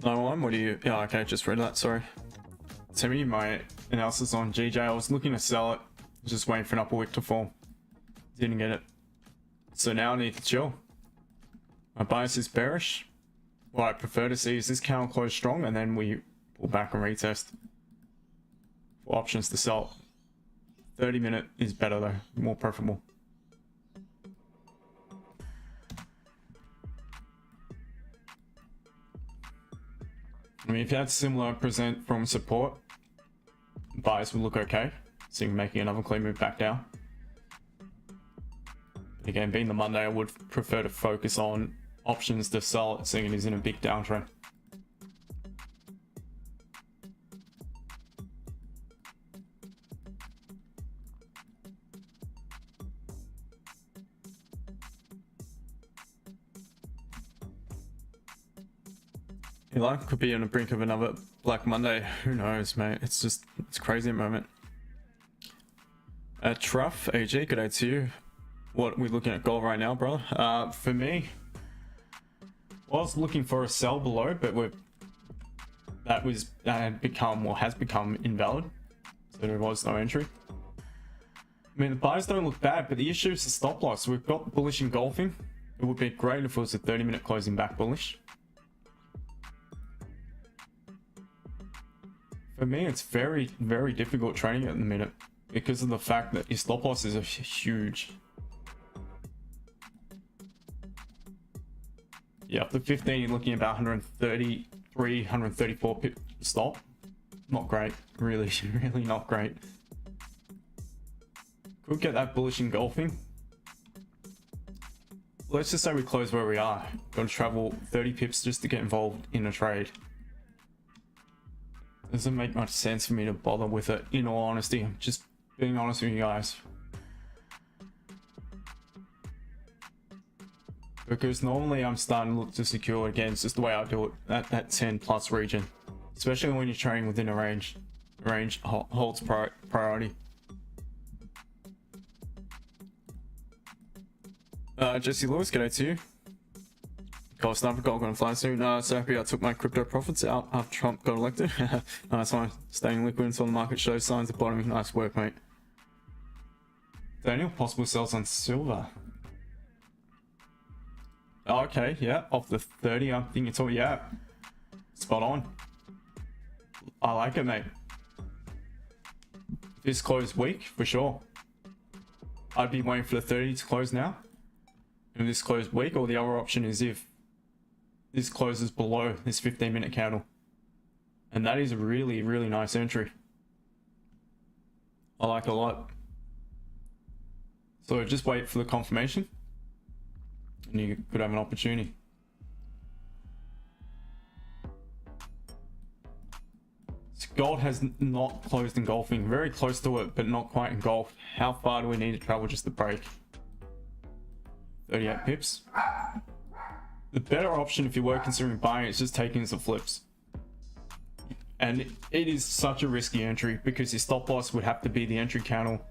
No one, what do you, yeah, okay, just read that, sorry. To me, my analysis on GJ, I was looking to sell it, just waiting for an upper wick to fall. Didn't get it. So now I need to chill. My bias is bearish. What I prefer to see is this candle close strong and then we pull back and retest. For options to sell. 30-minute is better though, more preferable. I mean, if you had similar present from support, bias would look okay. So you're making another clean move back down. Again, being the Monday, I would prefer to focus on options to sell it, seeing it is in a big downtrend. Eli could be on the brink of another Black Monday. Who knows, mate? It's just, it's crazy at the moment. Truff, AG, good day to you. What are we looking at gold right now, brother? For me, I was looking for a sell below, but that had become, or has become, invalid. So there was no entry. I mean, the buys don't look bad, but the issue is the stop loss. We've got bullish engulfing. It would be great if it was a 30-minute closing back bullish. For me, it's very difficult trading at the minute because of the fact that your stop losses are huge. Yeah, up to 15, you're looking at about 133, 134 pip stop. Not great, really not great. Could get that bullish engulfing. Let's just say we close where we are. Got to travel 30 pips just to get involved in a trade. Doesn't make much sense for me to bother with it, in all honesty. I'm just being honest with you guys. Because normally I'm starting to look to secure again. It's just the way I do it at that 10 plus region. Especially when you're trading within a range. Range holds priority. Jesse Lewis, g'day to you. Gold sniper, gold gonna fly soon. So happy I took my crypto profits out after Trump got elected. Nice one. Staying liquid until the market shows signs of bottoming. Nice work, mate. Daniel, possible sells on silver. Oh, okay, yeah, off the 30, I think it's all, yeah. Spot on. I like it, mate. This closed weak, for sure. I'd be waiting for the 30 to close now. If this closed weak, or the other option is if this closes below this 15-minute candle. And that is a really nice entry. I like it a lot. So just wait for the confirmation and you could have an opportunity. So gold has not closed engulfing, very close to it, but not quite engulfed. How far do we need to travel just to break? 38 pips. The better option if you were considering buying is just taking some flips. And it is such a risky entry because your stop loss would have to be the entry candle.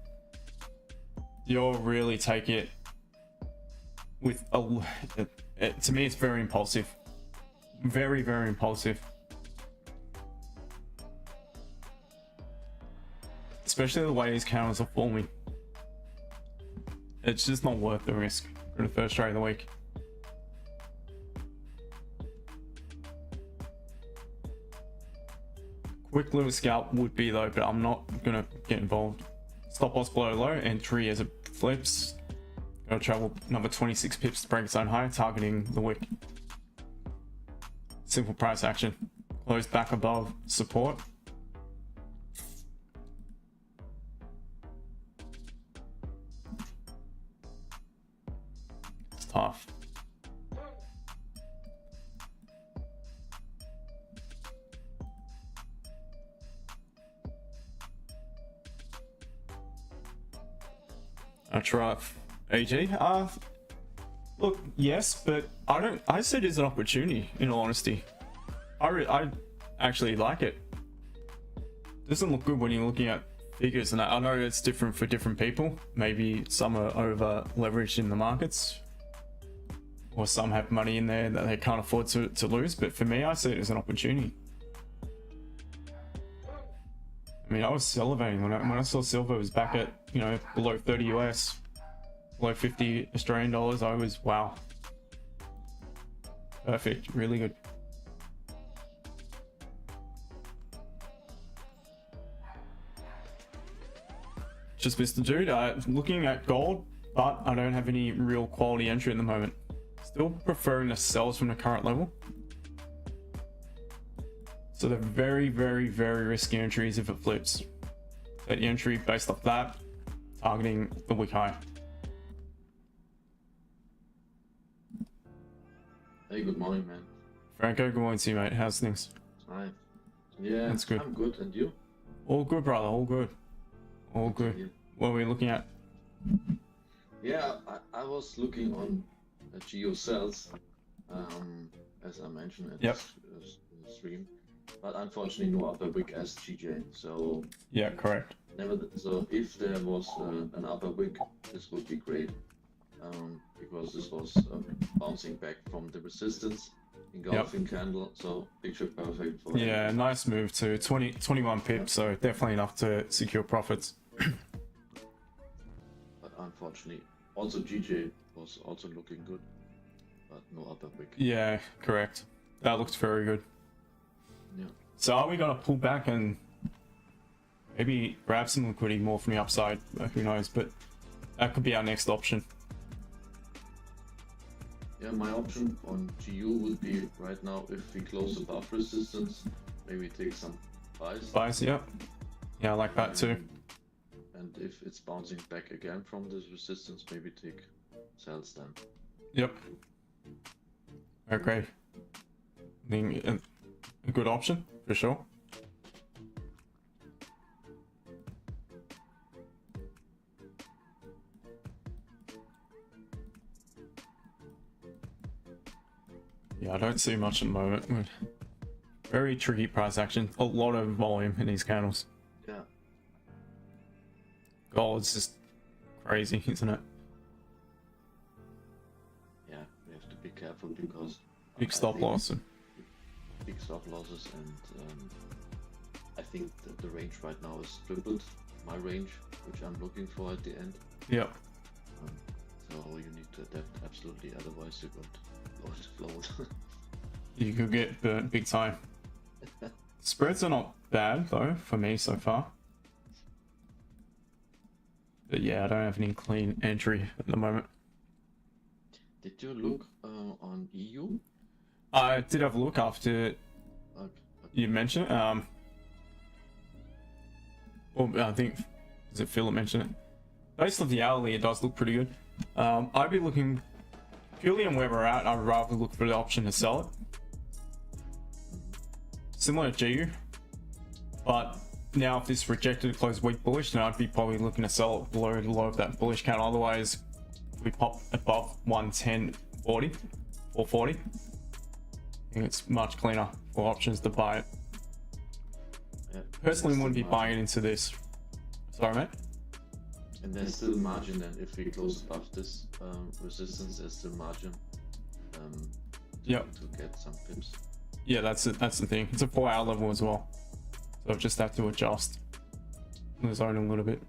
You'll really take it with to me it's very impulsive. Very, very impulsive. Especially the way these candles are forming. It's just not worth the risk for the first trade of the week. Quick little scalp would be though, but I'm not gonna get involved. Stop loss below low, entry as it flips. Gonna travel another 26 pips to break its own high, targeting the wick. Simple price action. Close back above support. It's tough. I'll try AG. Look, yes, but I see it as an opportunity, in all honesty. I actually like it. Doesn't look good when you're looking at figures, and I know it's different for different people. Maybe some are over leveraged in the markets, or some have money in there that they can't afford to lose, but for me, I see it as an opportunity. I mean, I was salivating when I saw silver was back at, you know, below 30 US, below 50 Australian dollars. I was, wow. Perfect, really good. Just Mr. Dude, looking at gold, but I don't have any real quality entry at the moment. Still preferring to sell from the current level. So they're very, very, very risky entries if it flips. Set the entry based off that, targeting the wick high. Hey, good morning, man. Franco, good morning to you, mate. How's things? Hi. Yeah, that's good. I'm good, and you? All good, brother. All good. All good. Yeah. What are we looking at? Yeah, I was looking on Geo cells, as I mentioned at the stream, but unfortunately no upper wick as GJ. So yeah, correct. So if there was an upper wick, this would be great, because this was bouncing back from the resistance, engulfing candle. So picture perfect for nice move to 21 pips. So definitely enough to secure profits. But unfortunately, also GJ was also looking good, but no upper wick. Yeah, correct. That looks very good. Yeah. So are we gonna pull back and maybe grab some liquidity more from the upside? Who knows? But that could be our next option. Yeah, my option on GU would be right now, if we close above resistance, maybe take some buys. Buys, yeah. Yeah, I like that too. And if it's bouncing back again from this resistance, maybe take sells then. Yep. Okay. I think a good option for sure. Yeah, I don't see much at the moment. Very tricky price action. A lot of volume in these candles. Yeah. Gold's just crazy, isn't it? Yeah, we have to be careful because big stop loss. Big stop losses, and I think that the range right now is tripled my range, which I'm looking for at the end. Yep. So you need to adapt absolutely, otherwise you got float. You could get burnt big time. Spreads are not bad though for me so far. But yeah, I don't have any clean entry at the moment. Did you look on EU? I did have a look after you mentioned it. Well, I think, is it Phil that mentioned it? Based on the hourly, it does look pretty good. I'd be looking purely on where we're at. I'd rather look for the option to sell it. Similar to GU, but now if this rejected close weak bullish, then I'd be probably looking to sell it below the low of that bullish candle. Otherwise, if we pop above 110.40 or 40, I think it's much cleaner for options to buy it. Yeah. Personally, wouldn't be buying into this. Sorry, mate. And there's still margin then if we close above this resistance. There's still margin. Yep. To get some pips. Yeah, that's it. That's the thing. It's a 4-hour level as well, so I just have to adjust the zone a little bit.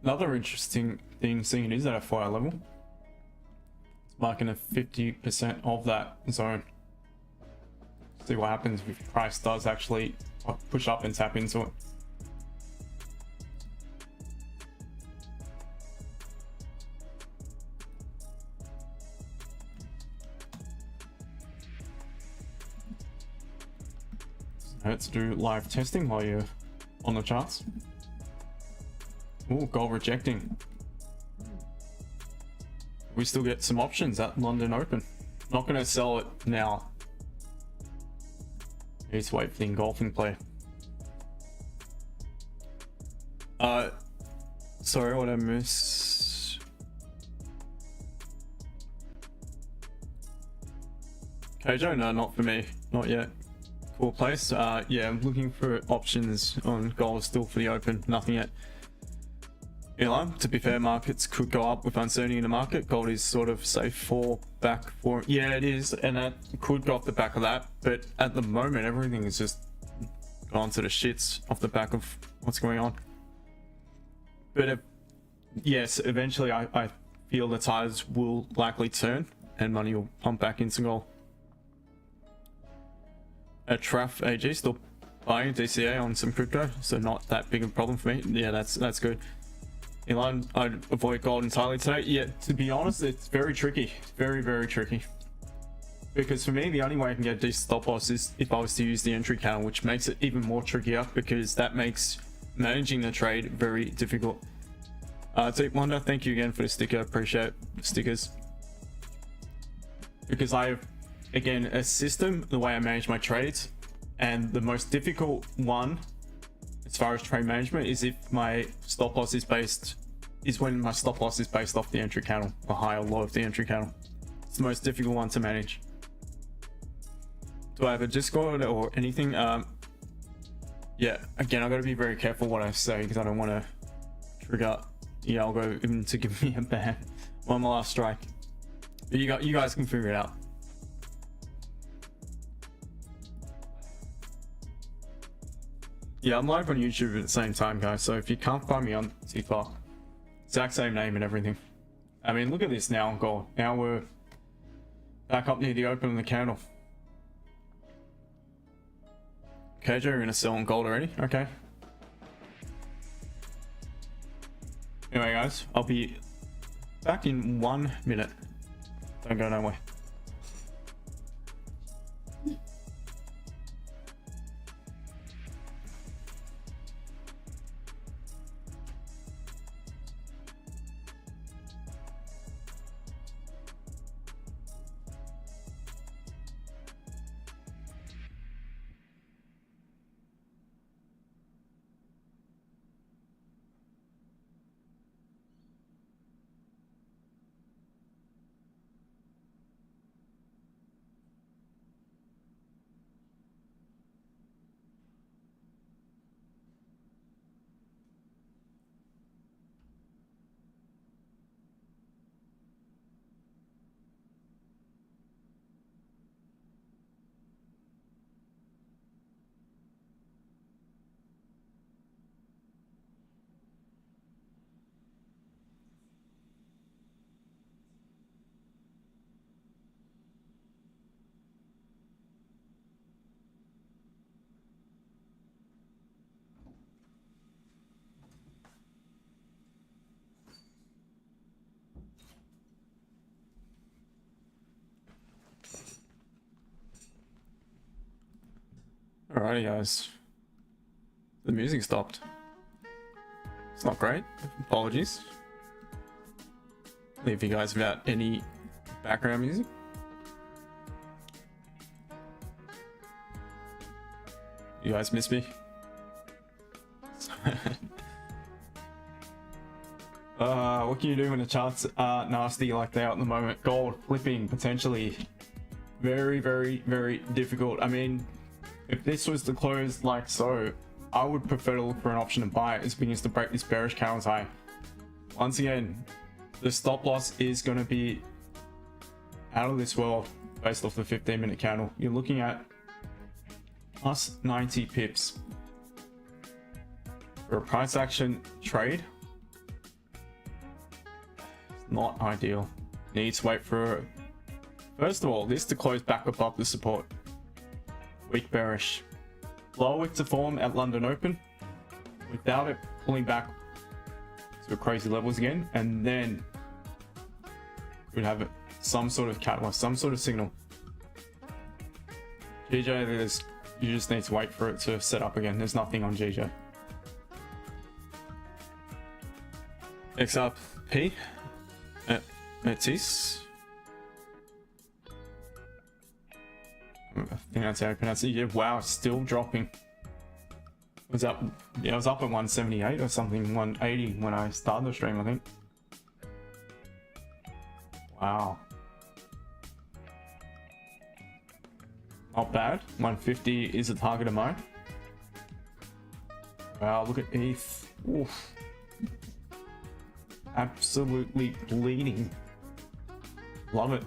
Another interesting thing seeing it is at a 4-hour level. It's marking a 50% of that zone. See what happens if price does actually push up and tap into it. Let's do live testing while you're on the charts. Oh, gold rejecting. We still get some options at London Open. Not going to sell it now. Need to wait for the engulfing play. Sorry, what I miss? Kojo? No, not for me. Not yet. Cool place. Yeah, I'm looking for options on gold still for the open. Nothing yet. Elon, to be fair, markets could go up with uncertainty in the market. Gold is sort of safe for back for, yeah, it is, and it could go off the back of that. But at the moment, everything is just gone to the shits off the back of what's going on. But yes, eventually, I feel the tides will likely turn and money will pump back into gold. A Traf AG still buying DCA on some crypto, so not that big of a problem for me. Yeah, that's good. Elon, I'd avoid gold entirely today. Yeah, to be honest, it's very tricky. Very, very tricky. Because for me, the only way I can get a decent stop loss is if I was to use the entry counter, which makes it even more trickier because that makes managing the trade very difficult. Deep Wonder, thank you again for the sticker. Appreciate stickers. Because I have, again, a system, the way I manage my trades, and the most difficult one as far as trade management is if my stop loss is when my stop loss is based off the entry candle, the high or low of the entry candle. It's the most difficult one to manage. Do I have a Discord or anything? Yeah, again, I got to be very careful what I say because I don't want to trigger the algorithm to give me a ban on my last strike. But you guys can figure it out. Yeah, I'm live on YouTube at the same time, guys, so if you can't find me on TikTok, exact same name and everything. I mean, look at this now on gold. Now we're back up near the open of the candle. Okay, Joe, you're gonna sell on gold already? Okay. Anyway, guys, I'll be back in 1 minute. Don't go nowhere. Alrighty, guys. The music stopped. It's not great. Apologies. Leave you guys without any background music. You guys miss me? What can you do when the charts are nasty like they are at the moment? Gold flipping potentially very, very, very difficult. I mean, if this was to close like so, I would prefer to look for an option to buy it as begins to break this bearish candle's high. Once again, the stop loss is going to be out of this world based off the 15-minute candle. You're looking at plus 90 pips for a price action trade. Not ideal. Needs to wait for, first of all, this to close back above the support. Weak bearish. Lower wick to form at London Open without it pulling back to crazy levels again, and then we'd have some sort of catalyst, some sort of signal. GJ, you just need to wait for it to set up again. There's nothing on GJ. XRP. Metis. I think that's how I pronounce it. Yeah, wow, still dropping. It was up, yeah, I was up at 178 or something, 180 when I started the stream, I think. Wow. Not bad. 150 is a target of mine. Wow, look at ETH. Oof. Absolutely bleeding. Love it.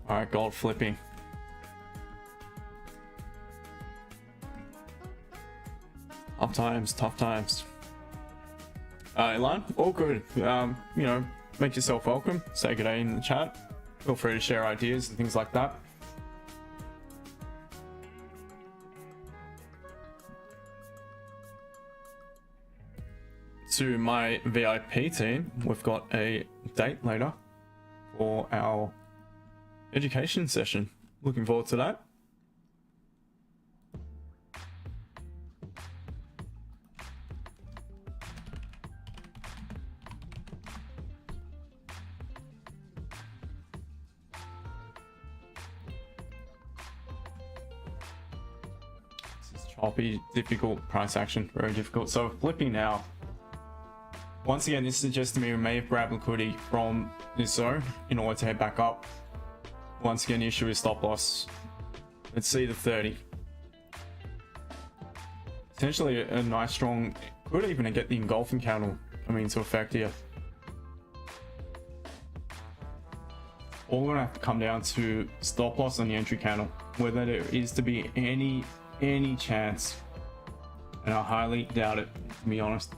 All right, gold flipping. Tough times, tough times. Elan, all good. You know, make yourself welcome. Say good day in the chat. Feel free to share ideas and things like that. To my VIP team, we've got a date later for our education session. Looking forward to that. This is choppy, difficult price action, very difficult. So flipping now. Once again, this suggests to me we may have grabbed liquidity from this zone in order to head back up. Once again, the issue is stop loss. Let's see the 30. Potentially a nice strong, could even get the engulfing candle coming into effect here. All we're gonna have to come down to stop loss on the entry candle, whether there is to be any chance, and I highly doubt it, to be honest.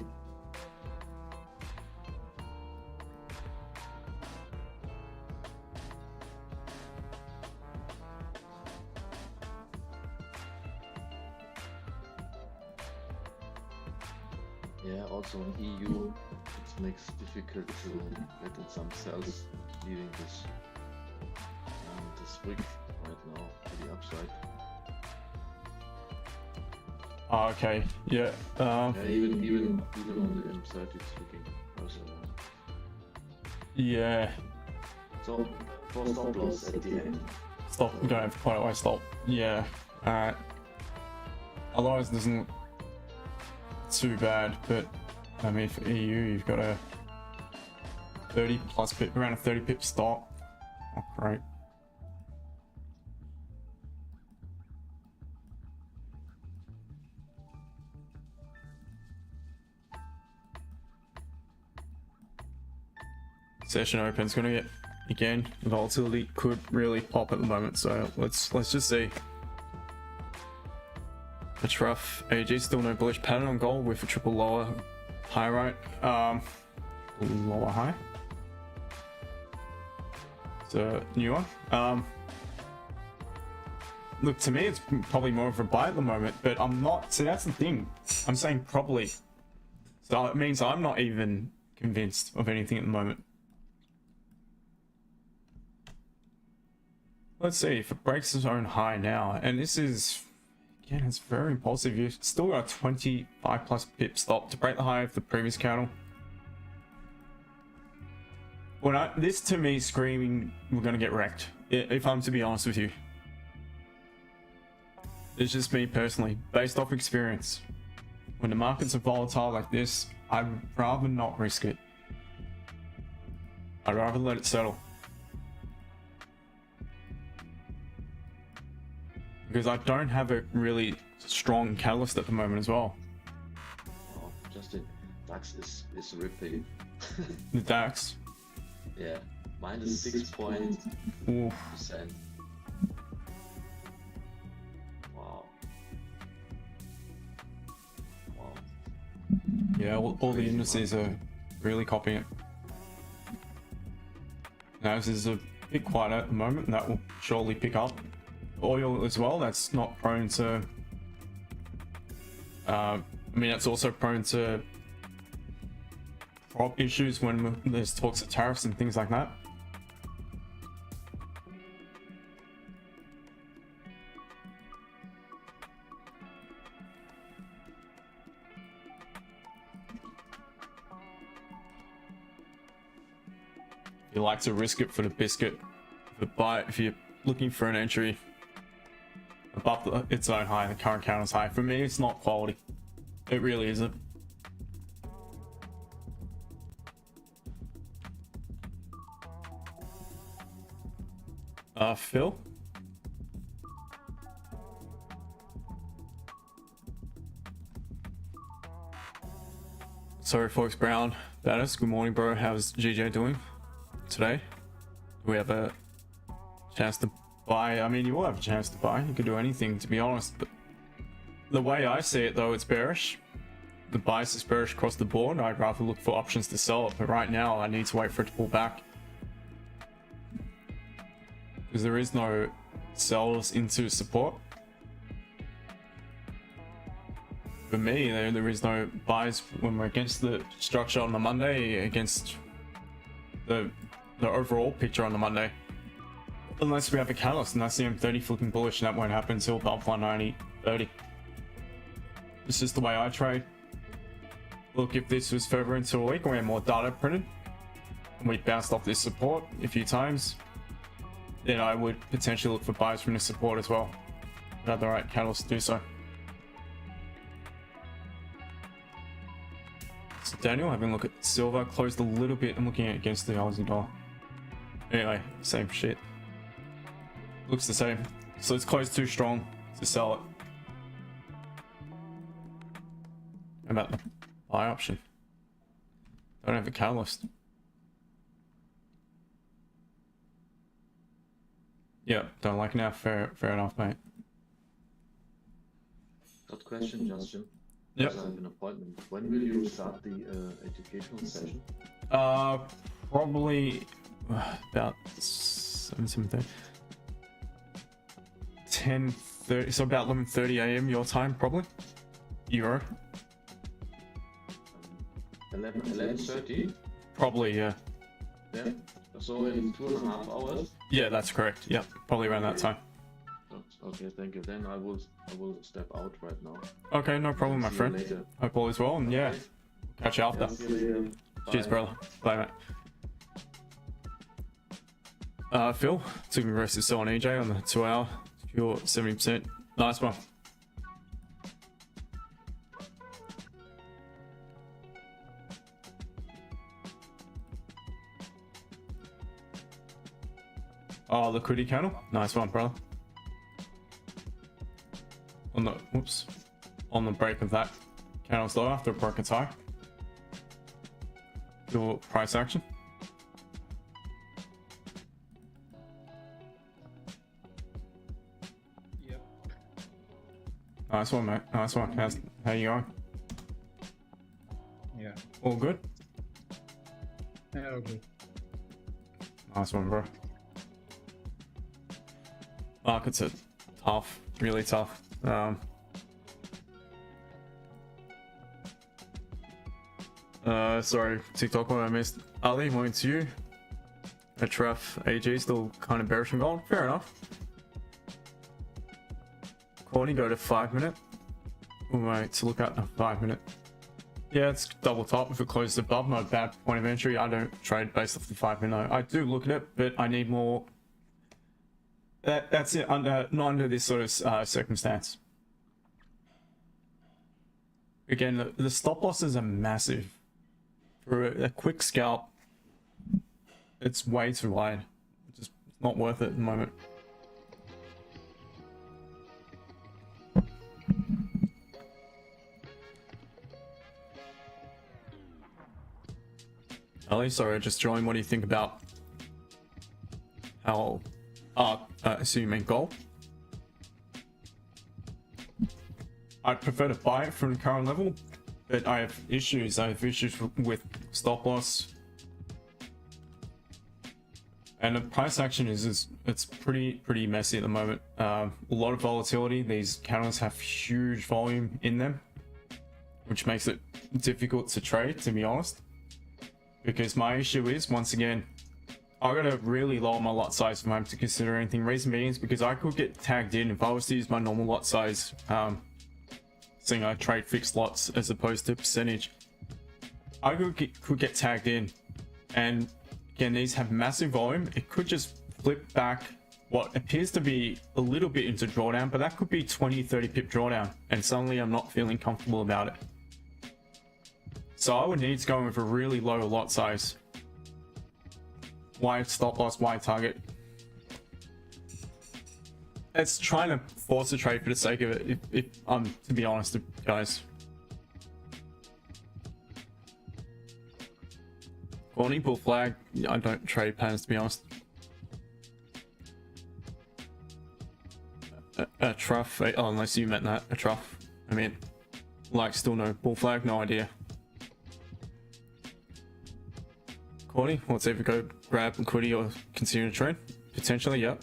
Yeah, also in EU, it makes it difficult to get in some cells leaving this wick right now to the upside. Oh, okay, yeah. Yeah, even on the inside, it's looking also. Yeah. So for stop loss at the end. Stop. We don't have quite a way. Stop. Yeah. Alright. Otherwise, it doesn't look too bad, but I mean, for EU, you've got a 30 plus pip, around a 30 pip stop. Oh, great. Session open's gonna get, again, volatility could really pop at the moment, so let's just see. It's rough. AG still no bullish pattern on gold with a triple lower high, right? Lower high. It's a new one. Look, to me, it's probably more of a buy at the moment, but I'm not. See, that's the thing. I'm saying probably. So it means I'm not even convinced of anything at the moment. Let's see if it breaks its own high now, and this is, again, it's very impulsive. You've still got a 25 plus pip stop to break the high of the previous candle. This to me screaming we're gonna get wrecked, if I'm to be honest with you. It's just me personally, based off experience. When the markets are volatile like this, I'd rather not risk it. I'd rather let it settle. Because I don't have a really strong catalyst at the moment as well. Oh, just the DAX is ripping. The DAX? Yeah, minus 6%. Wow. Wow. Yeah, all the indices are really copying it. Now this is a bit quiet at the moment, and that will surely pick up. Oil as well, that's not prone to... I mean, it's also prone to prop issues when there's talks of tariffs and things like that. You like to risk it for the biscuit, but if you're looking for an entry above its own high, the current counter's high, for me it's not quality. It really isn't. Phil? Sorry, Forex Brown. Baddest, good morning, bro. How's GJ doing today? Do we have a chance to buy? I mean, you will have a chance to buy. You can do anything, to be honest. But the way I see it, though, it's bearish. The bias is bearish across the board. I'd rather look for options to sell it, but right now I need to wait for it to pull back. Because there is no sells into support. For me, there is no buys when we're against the structure on the Monday, against the overall picture on the Monday. Unless we have a catalyst, and that's the M30 flipping bullish, and that won't happen until above 190.30. This is the way I trade. Look, if this was further into a week and we had more data printed, and we bounced off this support a few times, then I would potentially look for buys from the support as well. I'd have the right catalyst to do so. So Daniel, having a look at silver, closed a little bit. I'm looking at against the Aussie dollar. Anyway, same shit. Looks the same. So it's closed too strong to sell it. How about the buy option? Don't have a catalyst. Yeah, don't like it now. Fair enough, mate. Got question, Justin. Yep. I have an appointment. When will you start the educational session? Probably about 7:30. 10:30. So about 11:30 AM your time, probably. Euro. 11:30. Probably, yeah. Yeah. So in 2.5 hours. Yeah, that's correct. Yep, probably around that time. Okay, thank you. Then I will step out right now. Okay, no problem, my friend. Hope all is well, and yeah, catch you after. Yeah, Cheers, brother. Bye, mate. Phil, took me rest to sell on EJ on the 2 hour, pure 70%. Nice one. Oh, liquidity candle. Nice one, brother. On the break of that candle's low after it broke its high. Your price action. Yep. Nice one, mate. Nice one. How you going? Yeah. All good? Yeah, okay. Nice one, bro. Markets are tough, really tough. Sorry, TikTok, what I missed. Ali, morning to you. Atraf AG still kind of bearish and gold. Fair enough. Corny, go to 5 minute. Wait, to look at a 5 minute. Yeah, it's double top. If it closes above, not a bad point of entry. I don't trade based off the 5 minute. I do look at it, but I need more. That's it. Not under this sort of circumstance. Again, the stop losses are massive. For a quick scalp, it's way too wide. It's just not worth it at the moment. Ali, sorry, just joined. What do you think about how assuming gold? I'd prefer to buy it from the current level, but I have issues. I have issues with stop loss, and the price action is it's pretty messy at the moment. A lot of volatility. These candles have huge volume in them, which makes it difficult to trade, to be honest. Because my issue is, once again, I gotta really lower my lot size for him to consider anything. Reason being is because I could get tagged in if I was to use my normal lot size. Seeing I trade fixed lots as opposed to percentage, I could get tagged in, and again, these have massive volume. It could just flip back what appears to be a little bit into drawdown, but that could be 20-30 pip drawdown, and suddenly I'm not feeling comfortable about it. So I would need to go in with a really low lot size. Wide stop loss, wide target. It's trying to force a trade for the sake of it, if I'm to be honest, guys. Warning, bull flag. I don't trade patterns, to be honest. A trough, oh, unless you meant that, a trough. I mean, like, still no bull flag, no idea. Cordy, let's either go grab liquidity or continue to trade. Potentially, yep.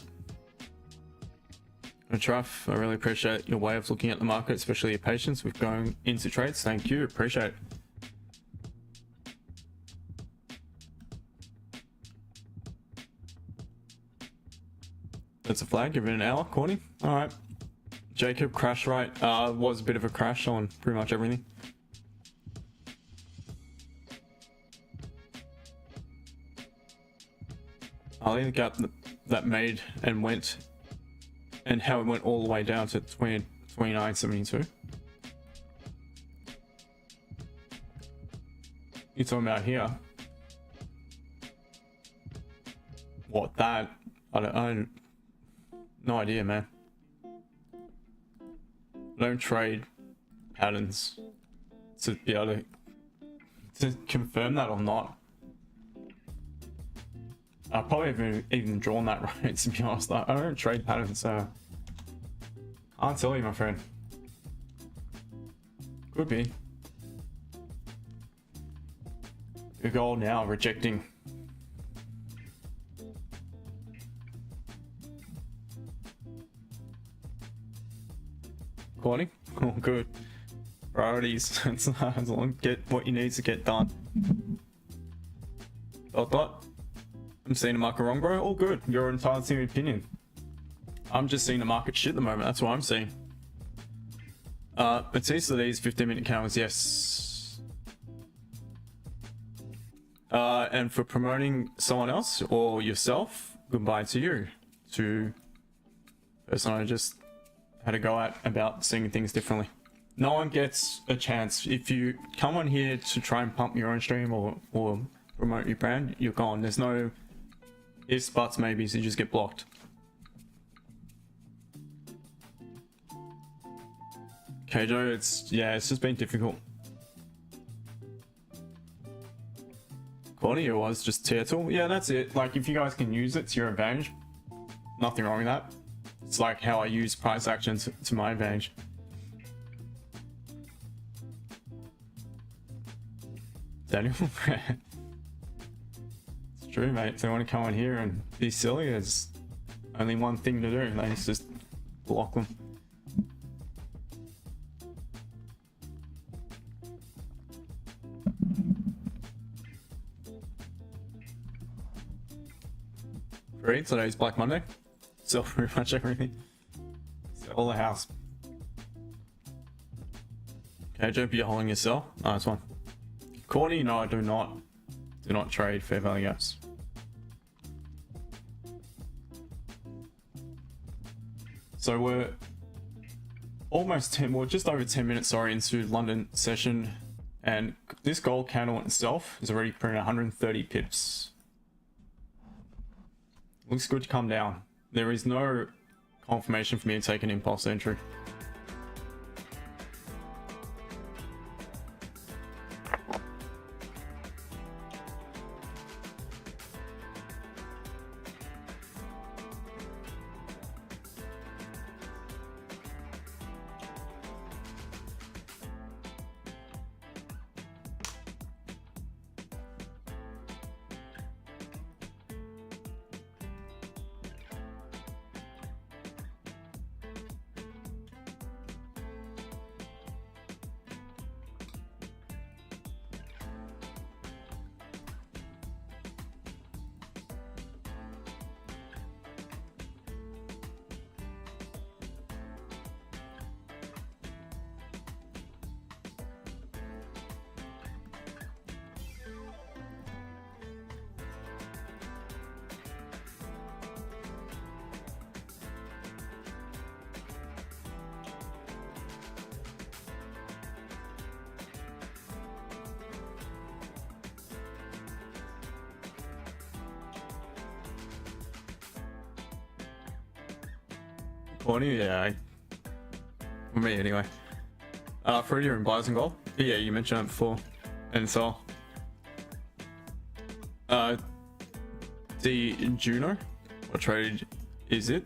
A trough, I really appreciate your way of looking at the market, especially your patience with going into trades. Thank you, appreciate it. That's a flag, give it an hour, Cordy. Alright. Jacob, crash right. Was a bit of a crash on pretty much everything. Ali, the gap that made and went, and how it went all the way down to 29.72. You're talking about here? What, that? I don't no idea, man. I don't trade patterns to be able to confirm that or not. I probably haven't even drawn that right, to be honest. I don't trade patterns, so can't tell you, my friend. Could be. Your goal now, rejecting. Recording? Oh, good. Priorities. As long as get what you need to get done. Dot. I'm seeing the market wrong, bro. All good. You're entitled to your opinion. I'm just seeing the market shit at the moment. That's what I'm seeing. Batista, these 15-minute candles, yes. And for promoting someone else or yourself, goodbye to you. To person I just had a go at about seeing things differently. No one gets a chance. If you come on here to try and pump your own stream or promote your brand, you're gone. There's no ifs, buts, maybes. You just get blocked. Okay, Joe, it's just been difficult. Quality, it was just tier tool. Yeah, that's it. Like, if you guys can use it to your advantage, nothing wrong with that. It's like how I use price actions to my advantage. Daniel. It's true, mate. If they want to come on here and be silly, there's only one thing to do, and it's just block them. Free, today's Black Monday. Sell pretty much everything. Sell the house. Okay, Joe, you're holding your sell. Nice one. Corny, no, I do not trade fair value gaps. So almost 10, well, just over 10 minutes, sorry, into London session. And this gold candle itself is already printing 130 pips. Looks good to come down. There is no confirmation for me to take an impulse entry. Corny, yeah. For me, anyway. Freddie and buys and gold. Yeah, you mentioned it before. And so, the Juno. What trade is it?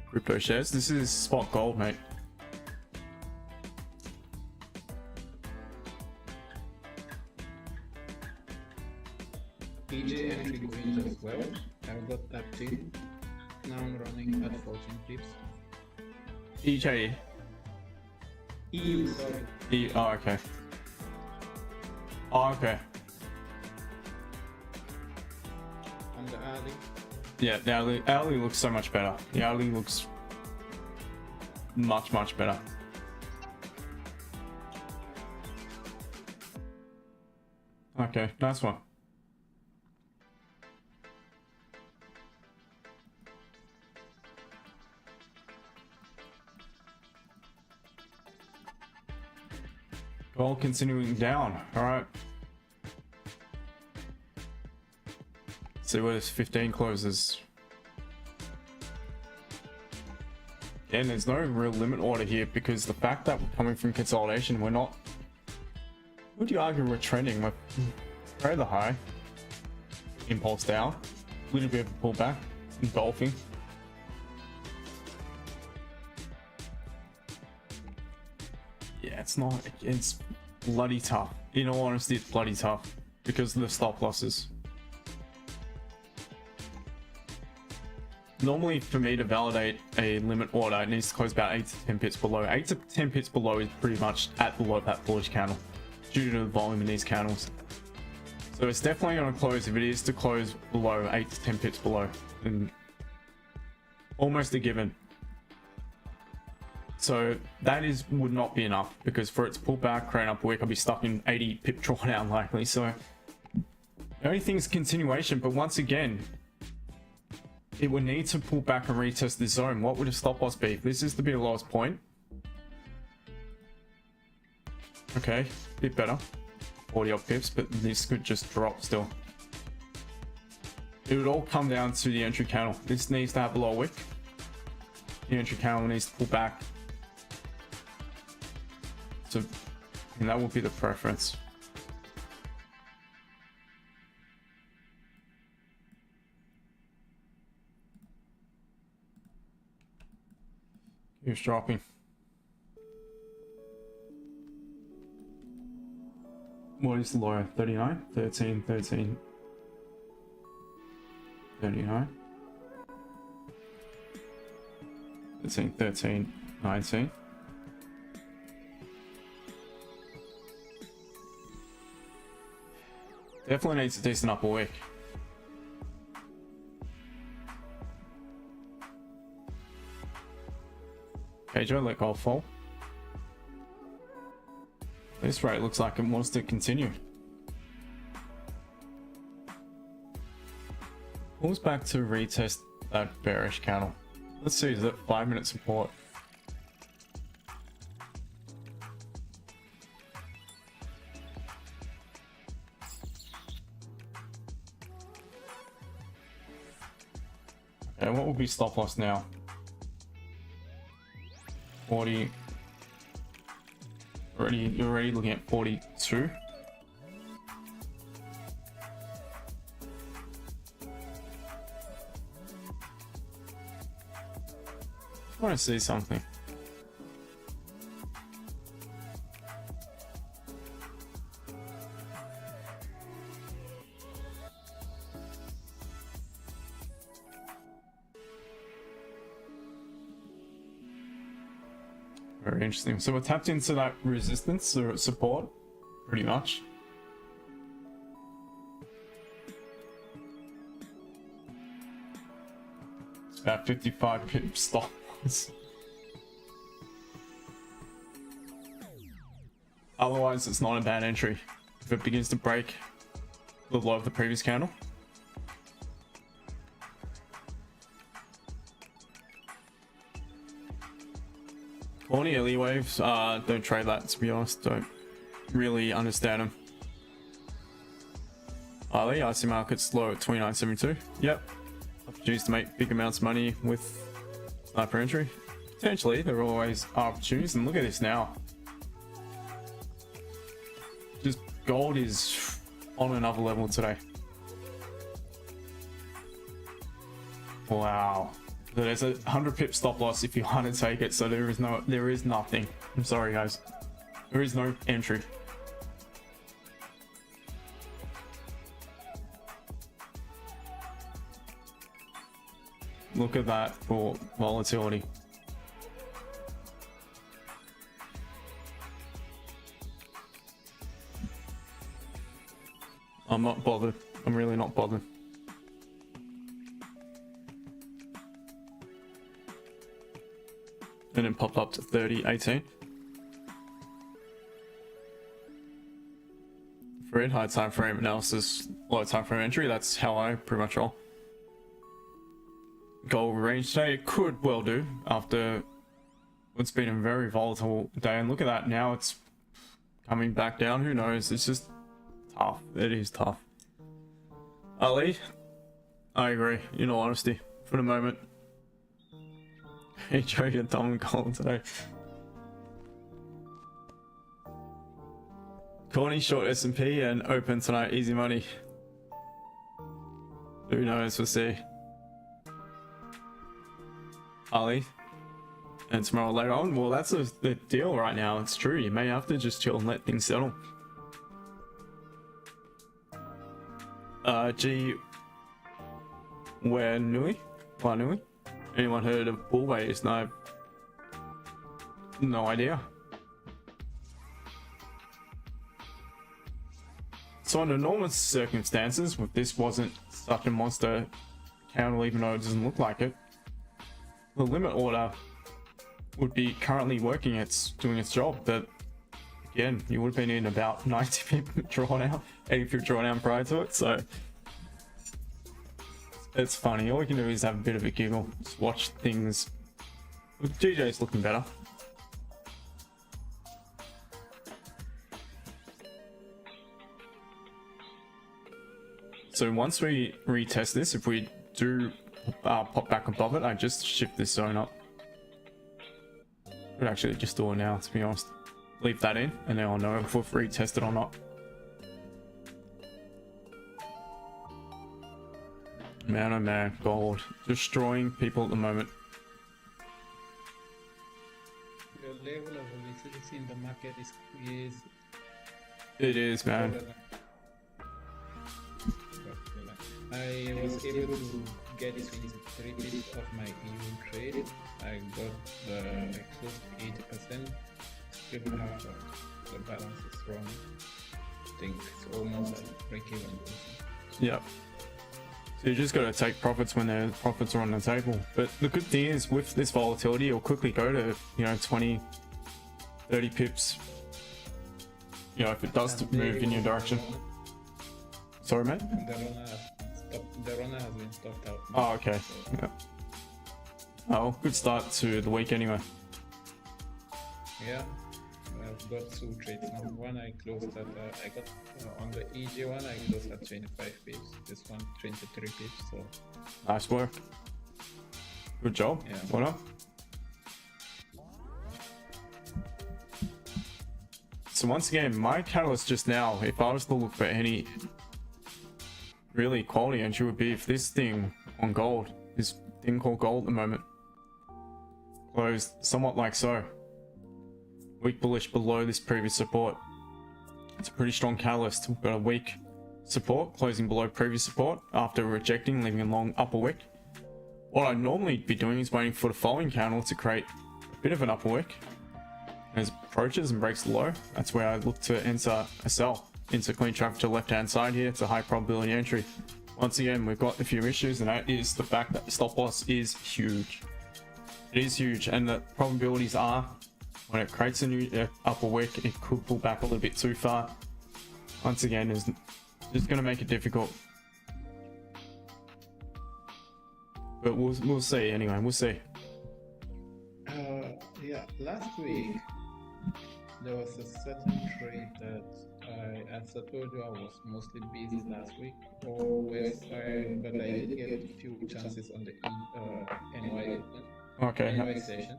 Crypto shares. This is spot gold, mate. EJ entry queens as well. I've got that too. Now I'm running at 14 pips. EJ. Sorry. Oh, okay. Oh, okay. On the alley. Yeah, the alley looks so much better. The alley looks much better. Okay, nice one. Gold continuing down. All right. See where this 15 closes. And there's no real limit order here because the fact that we're coming from consolidation, we're not. Would you argue we're trending? We're very the high. Impulse down. A little bit of a pullback. Engulfing. Yeah, it's not. It's bloody tough. In all honesty, it's bloody tough because of the stop losses. Normally, for me to validate a limit order, it needs to close about 8 to 10 pips below. 8 to 10 pips below is pretty much at below that bullish candle due to the volume in these candles. So it's definitely going to close if it is to close below 8 to 10 pips below, and almost a given. So that would not be enough because for it to pull back, create an upper wick, I'll be stuck in 80 pip drawdown likely. So the only thing is continuation, but once again, it would need to pull back and retest this zone. What would a stop loss be? This is to be the lowest point. Okay, bit better. 40 odd pips, but this could just drop still. It would all come down to the entry candle. This needs to have a lower wick. The entry candle needs to pull back. So, and that would be the preference. Here's dropping. What is the low? 39? 13, 13. 39. 13, 13, 19. Definitely needs a decent upper wick. Okay, Joe, let gold fall. This rate looks like it wants to continue. Pulls back to retest that bearish candle. Let's see, is it 5-minute support? Okay, what will be stop loss now? 40. You're already looking at 42. I want to see something. Very interesting. So we're tapped into that resistance or support, pretty much. It's about 55 pip stop. Otherwise, it's not a bad entry. If it begins to break the low of the previous candle. Corny early waves, don't trade that, to be honest. Don't really understand them. Ali, IC market's low at 29.72. Yep. Opportunities to make big amounts of money with sniper entry. Potentially, there always are opportunities, and look at this now. Just gold is on another level today. Wow. There's a 100 pip stop loss if you want to take it, so there is nothing. I'm sorry guys. There is no entry. Look at that for volatility. I'm not bothered. I'm really not bothered. And then popped up to 30.18. For it, high time frame analysis, low time frame entry, that's how I pretty much roll. Gold range today, it could well do after what's been a very volatile day. And look at that, now it's coming back down. Who knows? It's just tough. It is tough. Ali, I agree, in all honesty, for the moment. Enjoy your dumb gold today. Corny short S&P and open tonight, easy money. Who knows, we'll see. Ali. And tomorrow later on, well that's the deal right now, it's true. You may have to just chill and let things settle. G... Where Nui? Why Nui? Anyone heard of bull waves? No. No idea. So under normal circumstances, if this wasn't such a monster candle, even though it doesn't look like it, the limit order would be currently working, it's doing its job, but again, you would have been in about 90 pip drawdown, 80 pip drawdown prior to it, so it's funny. All we can do is have a bit of a giggle, just watch things. GJ's looking better. So once we retest this, if we do pop back above it, I just shift this zone up. Could actually just do it now, to be honest. Leave that in, and then I'll know if we've retested or not. Man, oh man, gold. Destroying people at the moment. The level of volatility in the market is It is, man. I was able to get 23 bits of my EU trade. I got the close to 80%. Still half of the balance is wrong. I think it's almost at break even. Yep. So you just got to take profits when the profits are on the table. But the good thing is with this volatility, it'll quickly go to, you know, 20, 30 pips. You know, if it does move in your direction. Sorry, mate? The runner has been stopped out. Oh, okay. Yeah. Oh, good start to the week anyway. Yeah, I've got two trades now. One I closed at, I got on the EG one, I closed at 25 pips. This one 23 pips. So nice work. Good job. Yeah. Well done. So once again, my catalyst just now, if I was to look for any really quality entry, would be if this thing on gold, this thing called gold at the moment, closed somewhat like so. Weak bullish below this previous support. It's a pretty strong catalyst. We've got a weak support closing below previous support after rejecting, leaving a long upper wick. What I'd normally be doing is waiting for the following candle to create a bit of an upper wick. As it approaches and breaks low, that's where I look to enter a sell. Into clean traffic to the left hand side here. It's a high probability entry. Once again, we've got a few issues, and that is the fact that the stop loss is huge. It is huge, and the probabilities are when it creates a new upper wick, it could pull back a little bit too far. Once again, it's just going to make it difficult. But we'll see anyway. We'll see. Yeah, last week there was a certain trade that as I told you, I was mostly busy last week, but I did get a few chances on the NY Okay. session.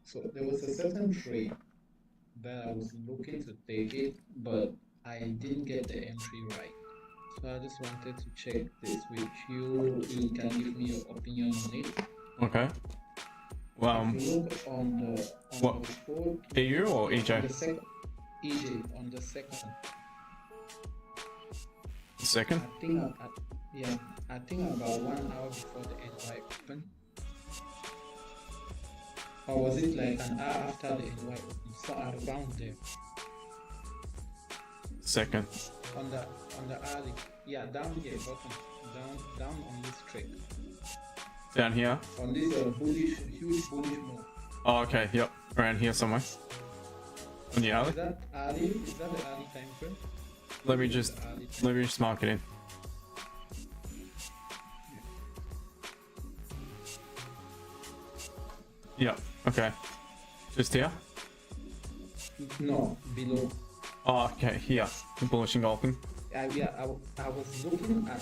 So there was a certain trade that I was looking to take it, but I didn't get the entry right. So I just wanted to check this with you. You can give me your opinion on it. Okay. Well, If you look on the report, EU or EJ? on the second, EJ on the second. Second? I think about 1 hour before the NY open. Or was it like an hour after the NY open? So around there. Second. On the early, yeah, down here, bottom, down on this track. Down here? On this huge bullish move. Oh, okay. Yep. Around here somewhere. On the alley? Is that early? Is that the early time frame? Let me just mark it in. Yep. Okay. Just here? No, below. Oh, okay. Here. Bullish engulfing. I was looking at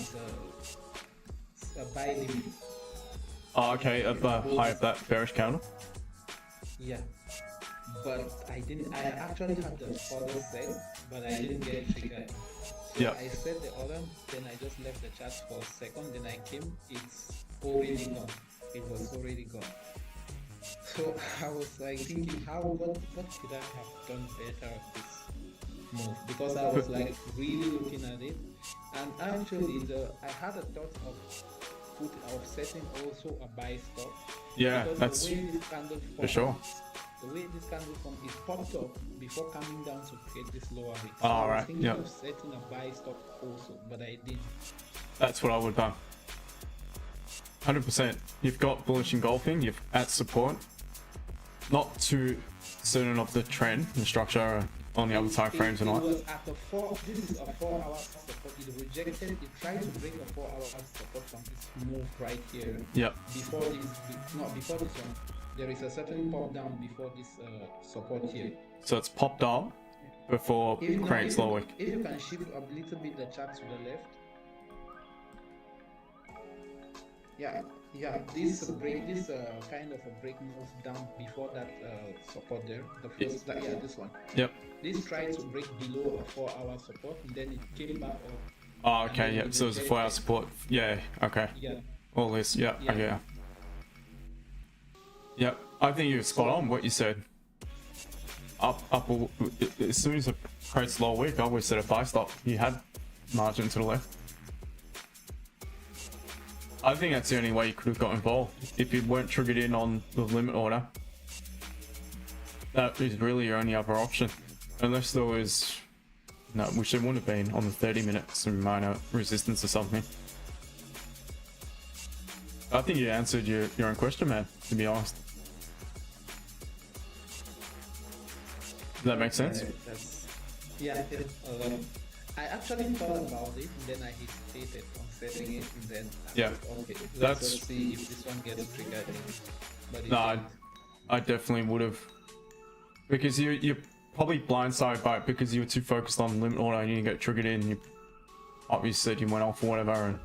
the buy limit. Oh, okay. High up that bearish candle. Yeah, but I actually had the order set, but I didn't get triggered. So Yeah. I set the order, then I just left the chart for a second, then I came, it's already gone. It was already gone. So I was like thinking, what could I have done better at this move? Because I was like really looking at it, and actually I had a thought of setting also a buy stop. Yeah, Because that's the way this candle formed, for sure. The way this candle formed, it popped up before coming down to create this lower wick. Oh, I was right, thinking yeah. of setting a buy stop also, but I didn't. That's what I would have done. 100%. You've got bullish engulfing. You've at support. Not too certain of the trend and structure on the other time frames or not. It was at this is a 4 hour support. It rejected. It tried to break a 4 hour support from this move right here. Yep. Before this one, there is a certain pop down before this support here. So it's popped up before creates low wick. If you can shift a little bit the chart to the left. Yeah. This kind of a break move down before that support there. The first, this one. Yep. This tried to break below a 4 hour support, and then it came back up. Oh, okay. Yep. So it's a 4 hour support. Yeah. Okay. Yeah. All this. Yeah. Yeah. Yep. I think you're spot on what you said. Up. As soon as it creates low wick, I always set a buy stop. You had margin to the left. I think that's the only way you could have got involved. If you weren't triggered in on the limit order, that is really your only other option. Unless there was, no, which there wouldn't have been on the 30 minutes, some minor resistance or something. I think you answered your own question, man, to be honest. Does that make sense? Yeah. I actually thought about it, and then I hesitated on setting it, and then I thought, okay, let's see if this one gets triggered. But no, I definitely would have, because you're probably blindsided by it because you were too focused on limit order and you didn't get triggered in. You obviously said you went off or whatever and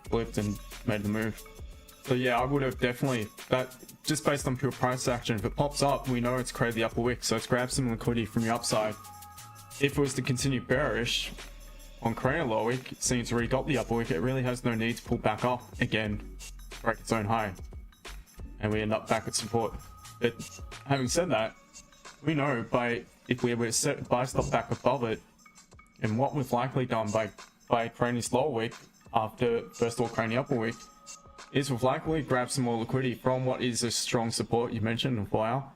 flipped and made the move. So yeah, I would have definitely, that just based on pure price action, if it pops up, we know it's created the upper wick, so it's grabbed some liquidity from the upside. If it was to continue bearish on creating a lower wick, seeing it's already got the upper wick, it really has no need to pull back up again, break its own high, and we end up back at support. But having said that, we know if we were to set buy stop back above it, and what we've likely done by creating this lower wick after first of all creating the upper wick, is we've likely grabbed some more liquidity from what is a strong support you mentioned of while,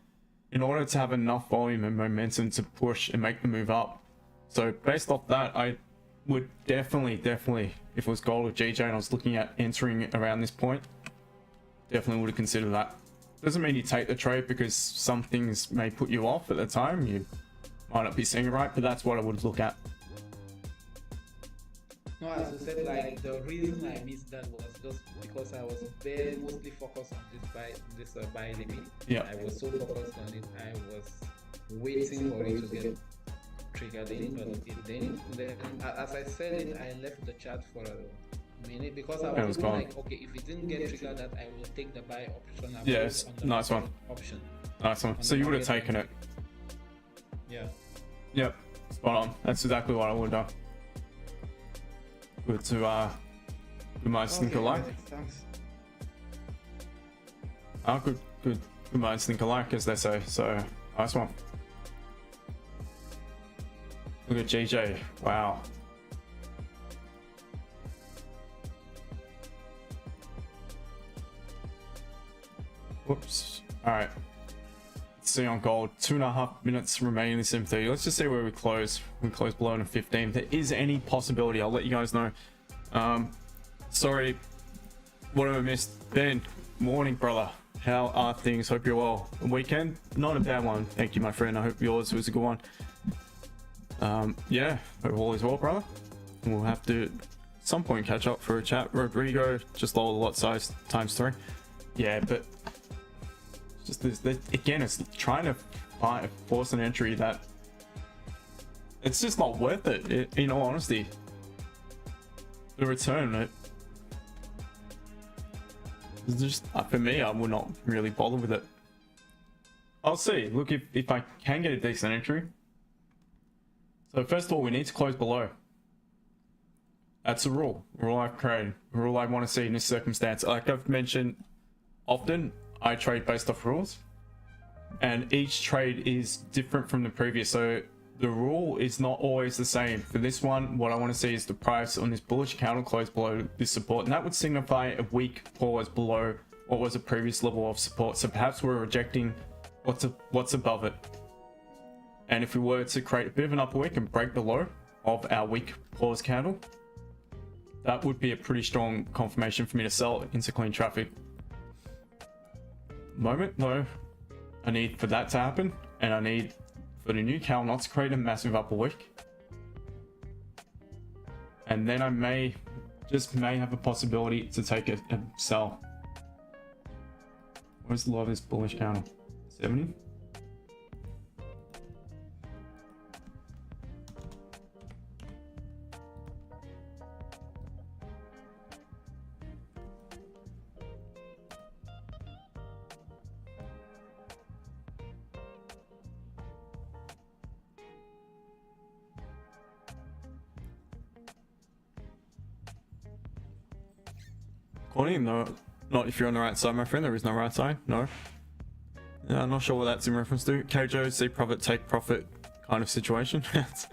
in order to have enough volume and momentum to push and make the move up. So based off that, I would definitely, if it was gold or GJ and I was looking at entering around this point, definitely would have considered that. Doesn't mean you take the trade, because some things may put you off at the time. You might not be seeing it right, but that's what I would look at. No, as you said, like the reason I missed that was just because I was very mostly focused on this buy limit. Yeah. I was so focused on it. I was waiting for it to get triggered in, but it didn't. Then, as I said it, I left the chart for a minute because I was like, okay, if it didn't get triggered, that I will take the buy option. Yes, nice one. Nice one. So you would have taken it. Yeah. Yep. Spot on. That's exactly what I would have done. Good to we might think alike. Thanks. Good. We might think alike, as they say. So nice one. Look at GJ. Wow. Whoops. All right. Let's see on gold. 2.5 minutes remaining in this M30. Let's just see where we close. We close below in 15. If there is any possibility, I'll let you guys know. Sorry, what have I missed? Ben, morning, brother. How are things? Hope you're well. The weekend, not a bad one. Thank you, my friend. I hope yours was a good one. Yeah, hope all is well, brother. We'll have to at some point catch up for a chat. Rodrigo, just lower the lot size ×3. Yeah, but just this again, it's trying to force an entry that it's just not worth it, in all honesty. The return, it's just for me, I would not really bother with it. I'll see. Look, if I can get a decent entry. So first of all, we need to close below. That's a rule I've created, a rule I want to see in this circumstance. Like I've mentioned often, I trade based off rules, and each trade is different from the previous. So the rule is not always the same. For this one, what I want to see is the price on this bullish candle close below this support, and that would signify a weak pause below what was a previous level of support. So perhaps we're rejecting what's above it. And if we were to create a bit of an upper wick and break the low of our weak pause candle, that would be a pretty strong confirmation for me to sell into clean traffic. Moment though, I need for that to happen, and I need for the new candle not to create a massive upper wick, and then I may have a possibility to take a sell. What is the low of this bullish candle? 70. No, not if you're on the right side, my friend. There is no right side. No. I'm not sure what that's in reference to. KJO, see profit, take profit kind of situation. It's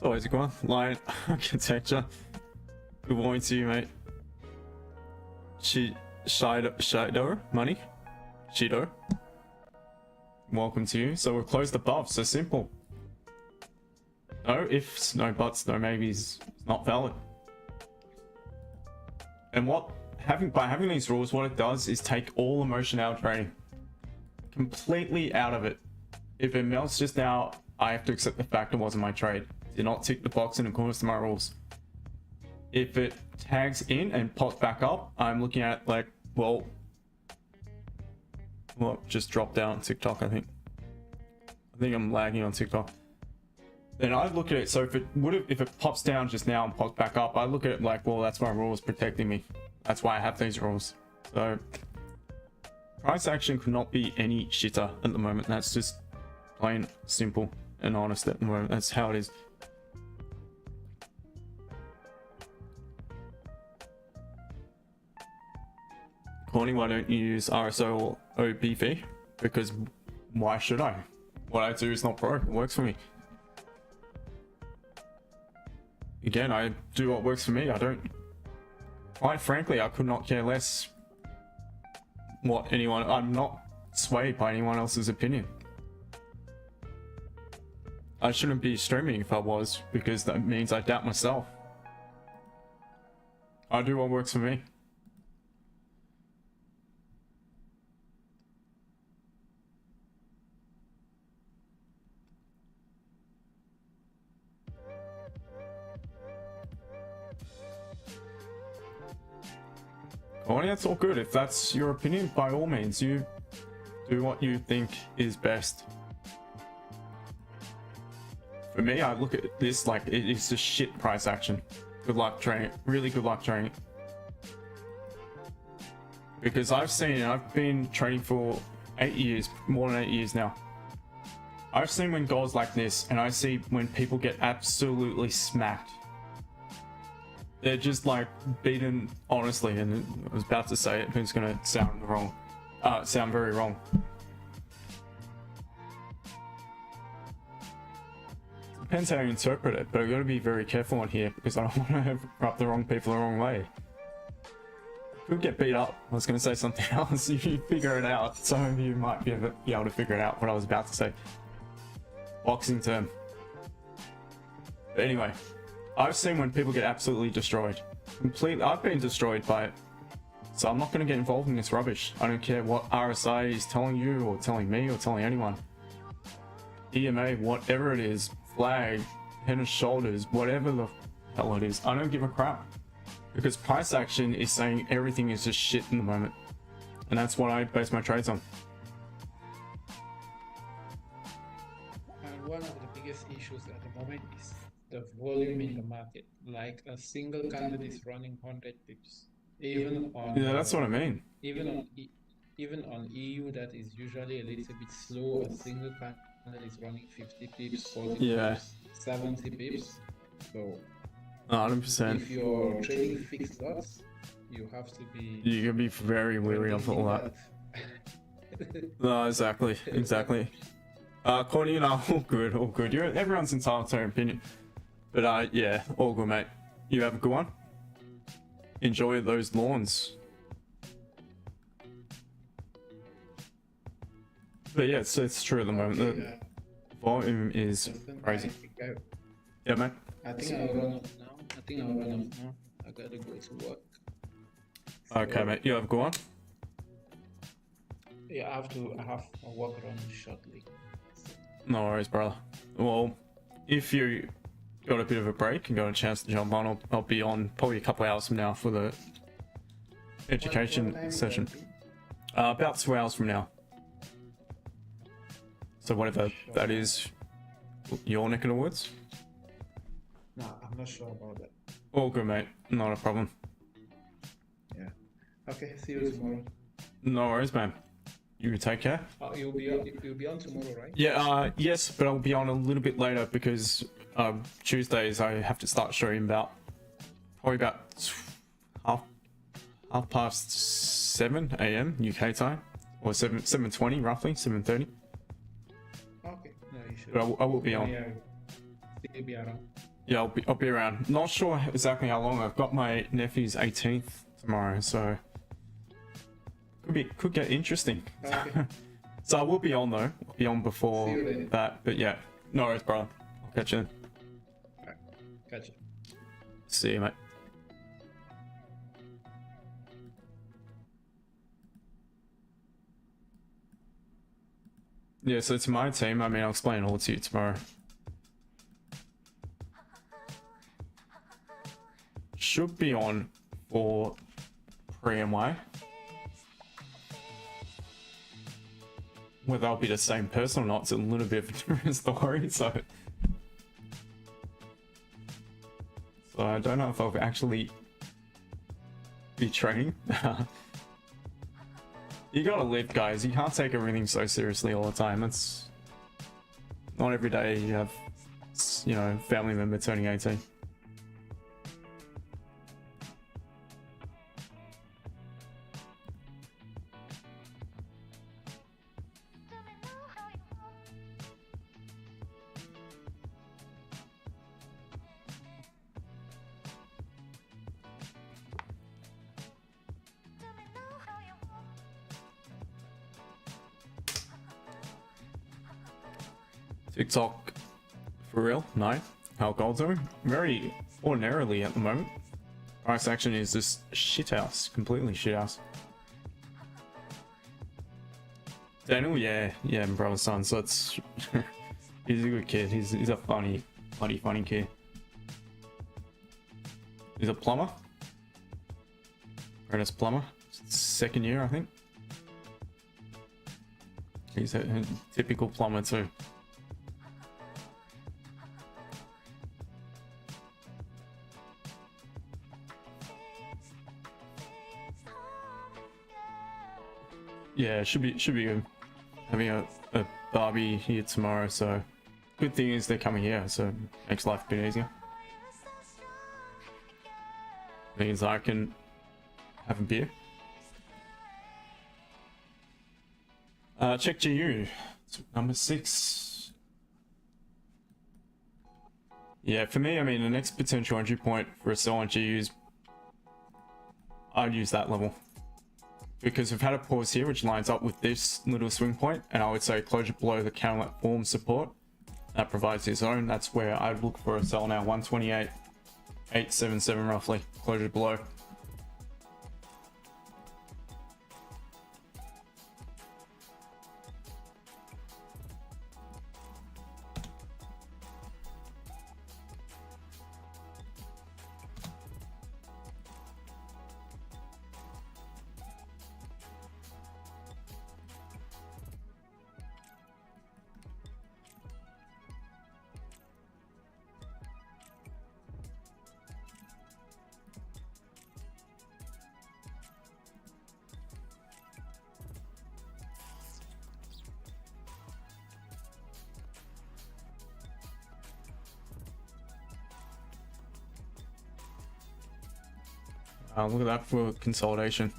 always a good one. Lion architecture. Good morning to you, mate. Shido money. Shido. Welcome to you. So we're closed above. So simple. No ifs, no buts, no maybes. It's not valid. And by having these rules, what it does is take all emotion out of trading. Completely out of it. If it melts just now, I have to accept the fact it wasn't my trade. Did not tick the box in accordance to my rules. If it tags in and pops back up, I'm looking at like, well, just dropped down TikTok, I think. I'm lagging on TikTok. then I look at it. So if it pops down just now and pops back up, I look at it like, well, that's my rules protecting me. That's why I have these rules. So price action could not be any shitter at the moment. That's just plain simple and honest at the moment. That's how it is. Corny, why don't you use RSO or OBV? Because why should I? What I do is not broke. It works for me. Again, I do what works for me. I don't... Quite frankly, I could not care less what anyone... I'm not swayed by anyone else's opinion. I shouldn't be streaming if I was, because that means I doubt myself. I do what works for me. Oh, yeah, it's all good. If that's your opinion, by all means, you do what you think is best. For me, I look at this like it is just shit price action. Good luck trading. Really good luck trading. Because I've been trading for 8 years, more than 8 years now. I've seen when gold's like this, and I see when people get absolutely smacked. They're just like beaten, honestly, and I was about to say it, but it's gonna sound wrong. Sound very wrong. Depends how you interpret it, but I've got to be very careful on here because I don't want to rub the wrong people the wrong way. Could get beat up. I was going to say something else. If you figure it out, some of you might be able to figure it out what I was about to say. Boxing term. But anyway, I've seen when people get absolutely destroyed. I've been destroyed by it. So I'm not going to get involved in this rubbish. I don't care what RSI is telling you or telling me or telling anyone. EMA, whatever it is, flag, head and shoulders, whatever the hell it is, I don't give a crap. Because price action is saying everything is just shit in the moment. And that's what I base my trades on. And one of the biggest issues at the moment is the volume in the market. Like a single candle is running 100 pips. Even on that's what I mean. Even on EU, that is usually a little bit slow. A single candle is running 50 pips, 40 pips, 70 pips. So 100%. if you're trading fixed lots, you have to be... You can be very wary of all that. No, exactly. Corny and I, all good. Everyone's entitled to their opinion. But yeah, all good, mate. You have a good one. Enjoy those lawns. But yeah, it's true at the moment. The volume is crazy. Yeah, mate. I think I'll run off now. I gotta go to work. So, okay, mate. You have a good one. Yeah, I have a work run shortly. No worries, brother. Well, if you got a bit of a break and got a chance to jump on, I'll be on probably a couple hours from now for the education session. About 2 hours from now. So whatever that is, your neck of the woods? No, I'm not sure about that. All good, mate. Not a problem. Yeah. Okay, see you tomorrow. No worries, man. You take care. You'll be on tomorrow, right? Yeah, yes, but I'll be on a little bit later because Tuesdays I have to start showing probably about half past 7 a.m. UK time, or 7:20 roughly, 7:30. Okay, no, you should. But I will be on. You'll be around. Yeah, I'll be around. Not sure exactly how long. I've got my nephew's 18th tomorrow, so could get interesting. Okay. So I will be on though. I'll be on before See you later. that. But yeah, no worries, brother. I'll catch you then. Alright, gotcha. See you, mate. Yeah, so to my team, I mean, I'll explain it all to you tomorrow. Should be on for pre-MY. Whether I'll be the same person or not, it's a little bit of a different story, so So I don't know if I'll actually be trading. You gotta live, guys. You can't take everything so seriously all the time. It's not every day you have, you know, family member turning 18. TikTok for real? No. How gold's doing? Very ordinarily at the moment. Price action is just shit house, completely shit house. Daniel, yeah, my brother's son. So it's he's a good kid. He's a funny kid. He's a plumber. Apprentice plumber. Second year, I think. He's a typical plumber too. Yeah, should be good. Having a Barbie here tomorrow, so good thing is they're coming here, so makes life a bit easier. Means I can have a beer. Check GU, number 6. Yeah, for me, I mean, the next potential entry point for a sell on GU is I'd use that level. Because we've had a pause here, which lines up with this little swing point, and I would say closure below the candle that forms support. That provides the zone. That's where I'd look for a sell now. 128.877 roughly. Closure below. Look at that for consolidation.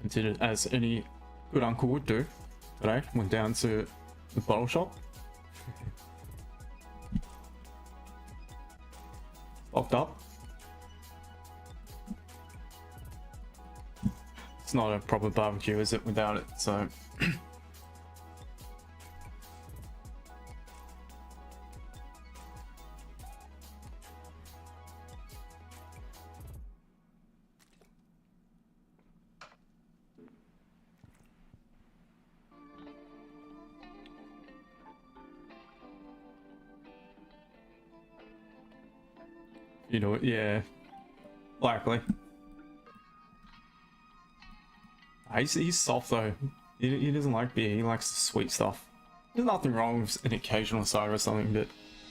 Did it as any good uncle would do today. Went down to the bottle shop, stocked up. It's not a proper barbecue, is it, without it? So you know, yeah, likely. He's soft though. He doesn't like beer. He likes the sweet stuff. There's nothing wrong with an occasional cider or something, but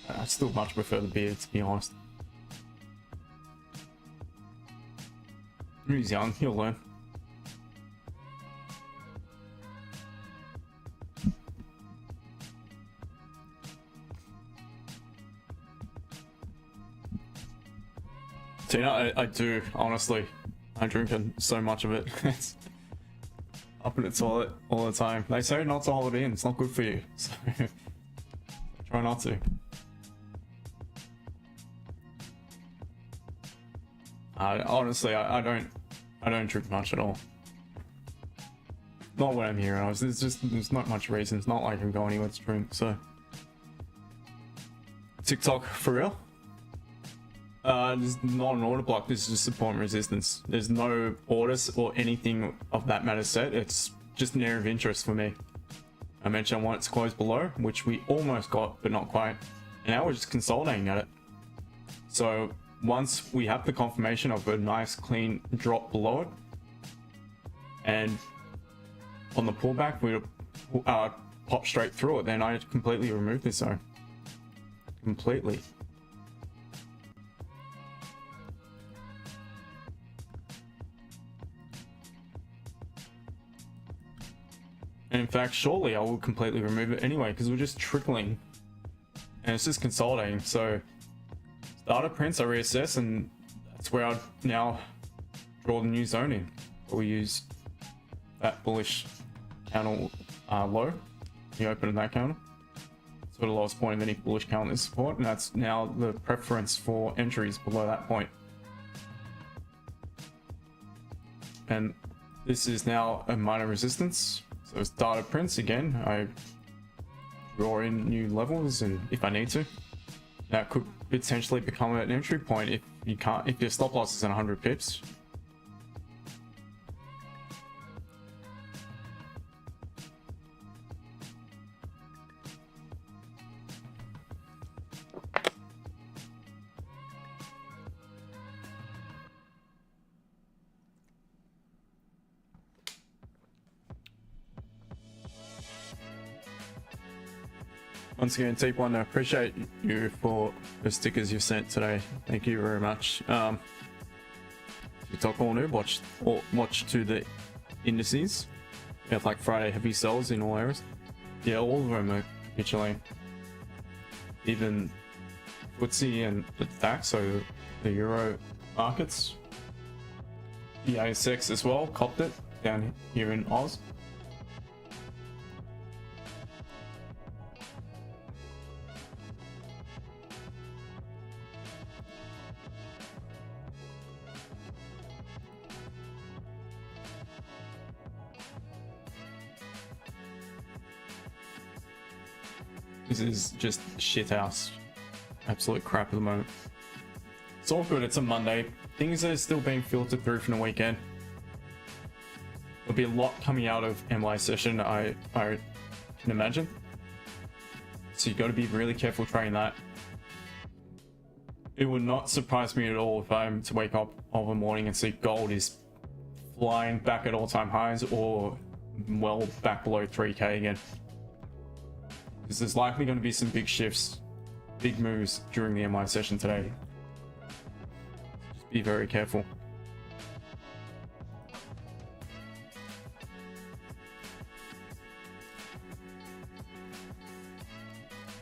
I still much prefer the beer, to be honest. He's young. He'll learn. So, you know, I do, honestly. I drink so much of it. It's up in the toilet all the time. They say not to hold it in. It's not good for you. So, try not to. Honestly, I don't drink much at all. Not when I'm here. There's not much reason. It's not like I can go anywhere to drink. So, TikTok for real. There's not an order block. This is just support and resistance. There's no orders or anything of that matter set. It's just an area of interest for me. I mentioned I want it to close below, which we almost got, but not quite. And now we're just consolidating at it. So once we have the confirmation of a nice clean drop below it, and on the pullback we pop straight through it, then I completely remove this zone. Completely. And in fact, surely I will completely remove it anyway, because we're just trickling and it's just consolidating. So starter prints I reassess, and that's where I'd now draw the new zone in. We use that bullish candle low. You open that candle. So the lowest point of any bullish candle is support, and that's now the preference for entries below that point. And this is now a minor resistance. So it's data prints again. I draw in new levels, and if I need to, that could potentially become an entry point if you can't, if your stop loss is at 100 pips. Once again, T1, I appreciate you for the stickers you sent today. Thank you very much. You talk all new, watch to the indices. We have like Friday heavy sells in all areas. Yeah, all of them are capitulating. Even FTSE and the DAX, so the Euro markets. The ASX as well, copped it down here in Oz. This is just shit house. Absolute crap at the moment. It's all good, it's a Monday. Things are still being filtered through from the weekend. There'll be a lot coming out of MY session, I can imagine. So you got to be really careful trading that. It would not surprise me at all if I'm to wake up of a morning and see gold is flying back at all-time highs, or well back below 3k again. Because there's likely going to be some big shifts, big moves during the MI session today. Just be very careful.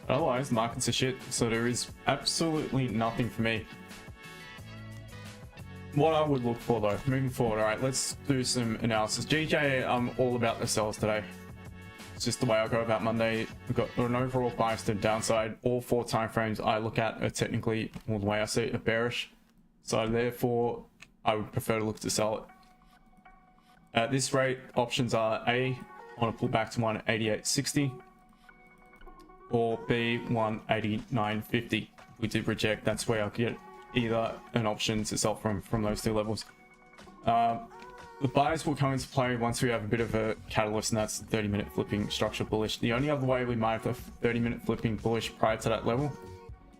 Otherwise, the markets are shit, so there is absolutely nothing for me. What I would look for though, moving forward, alright, let's do some analysis. GJ, I'm all about the sells today. It's just the way I go about Monday. We've got an overall bias to downside. All 4 timeframes I look at are technically, well, the way I see it, are bearish. So therefore, I would prefer to look to sell it. At this rate, options are A, on a pullback to 188.60, or B, 189.50. We did reject, that's where I'll get either an option to sell from those 2 levels. The buys will come into play once we have a bit of a catalyst, and that's 30-minute flipping structure bullish. The only other way we might have 30-minute flipping bullish prior to that level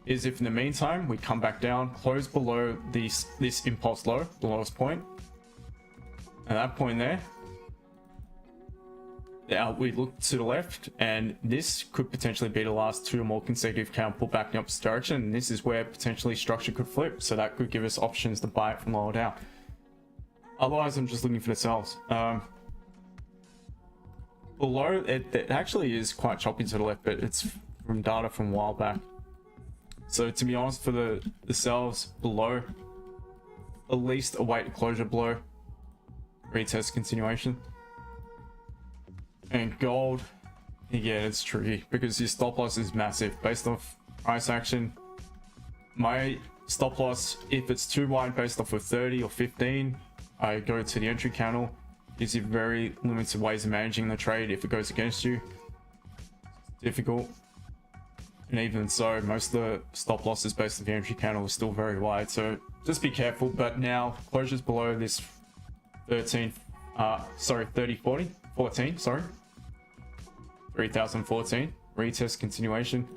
is if in the meantime we come back down, close below this impulse low, the lowest point. At that point there, we look to the left, and this could potentially be the last 2 or more consecutive candle pullback in the opposite direction. And this is where potentially structure could flip, so that could give us options to buy it from lower down. Otherwise, I'm just looking for the sells. Below, it actually is quite choppy to the left, but it's from data from a while back. So to be honest, for the sells below, at least await closure below, retest continuation. And gold, yeah, it's tricky because your stop loss is massive based off price action. My stop loss, if it's too wide based off of 30 or 15, I go to the entry candle. Gives you very limited ways of managing the trade. If it goes against you, it's difficult. And even so, most of the stop losses based on the entry candle is still very wide. So just be careful. But now closures below this 14, sorry, 3014, retest continuation.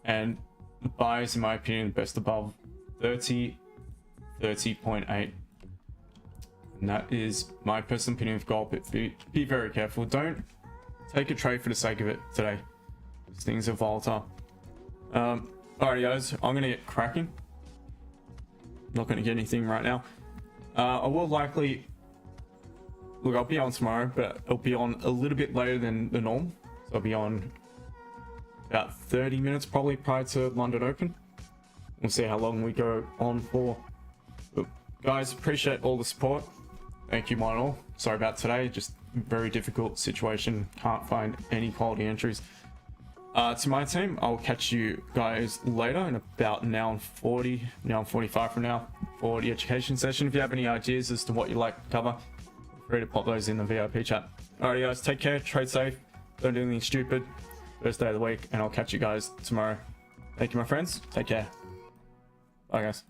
And the buys, in my opinion, best above 30.8. And that is my personal opinion of gold. But be very careful. Don't take a trade for the sake of it today. Things are volatile. Alrighty guys, I'm gonna get cracking. Not gonna get anything right now. I will likely look, I'll be on tomorrow, but it'll be on a little bit later than the norm. So I'll be on about 30 minutes probably prior to London Open. We'll see how long we go on for. But guys, appreciate all the support. Thank you one and all. Sorry about today, just very difficult situation. Can't find any quality entries. To my team, I'll catch you guys later in about an hour and 40, an hour and 45 from now for the education session. If you have any ideas as to what you'd like to cover, feel free to pop those in the VIP chat. Alright guys, take care, trade safe, don't do anything stupid. First day of the week, and I'll catch you guys tomorrow. Thank you my friends, take care. Bye guys.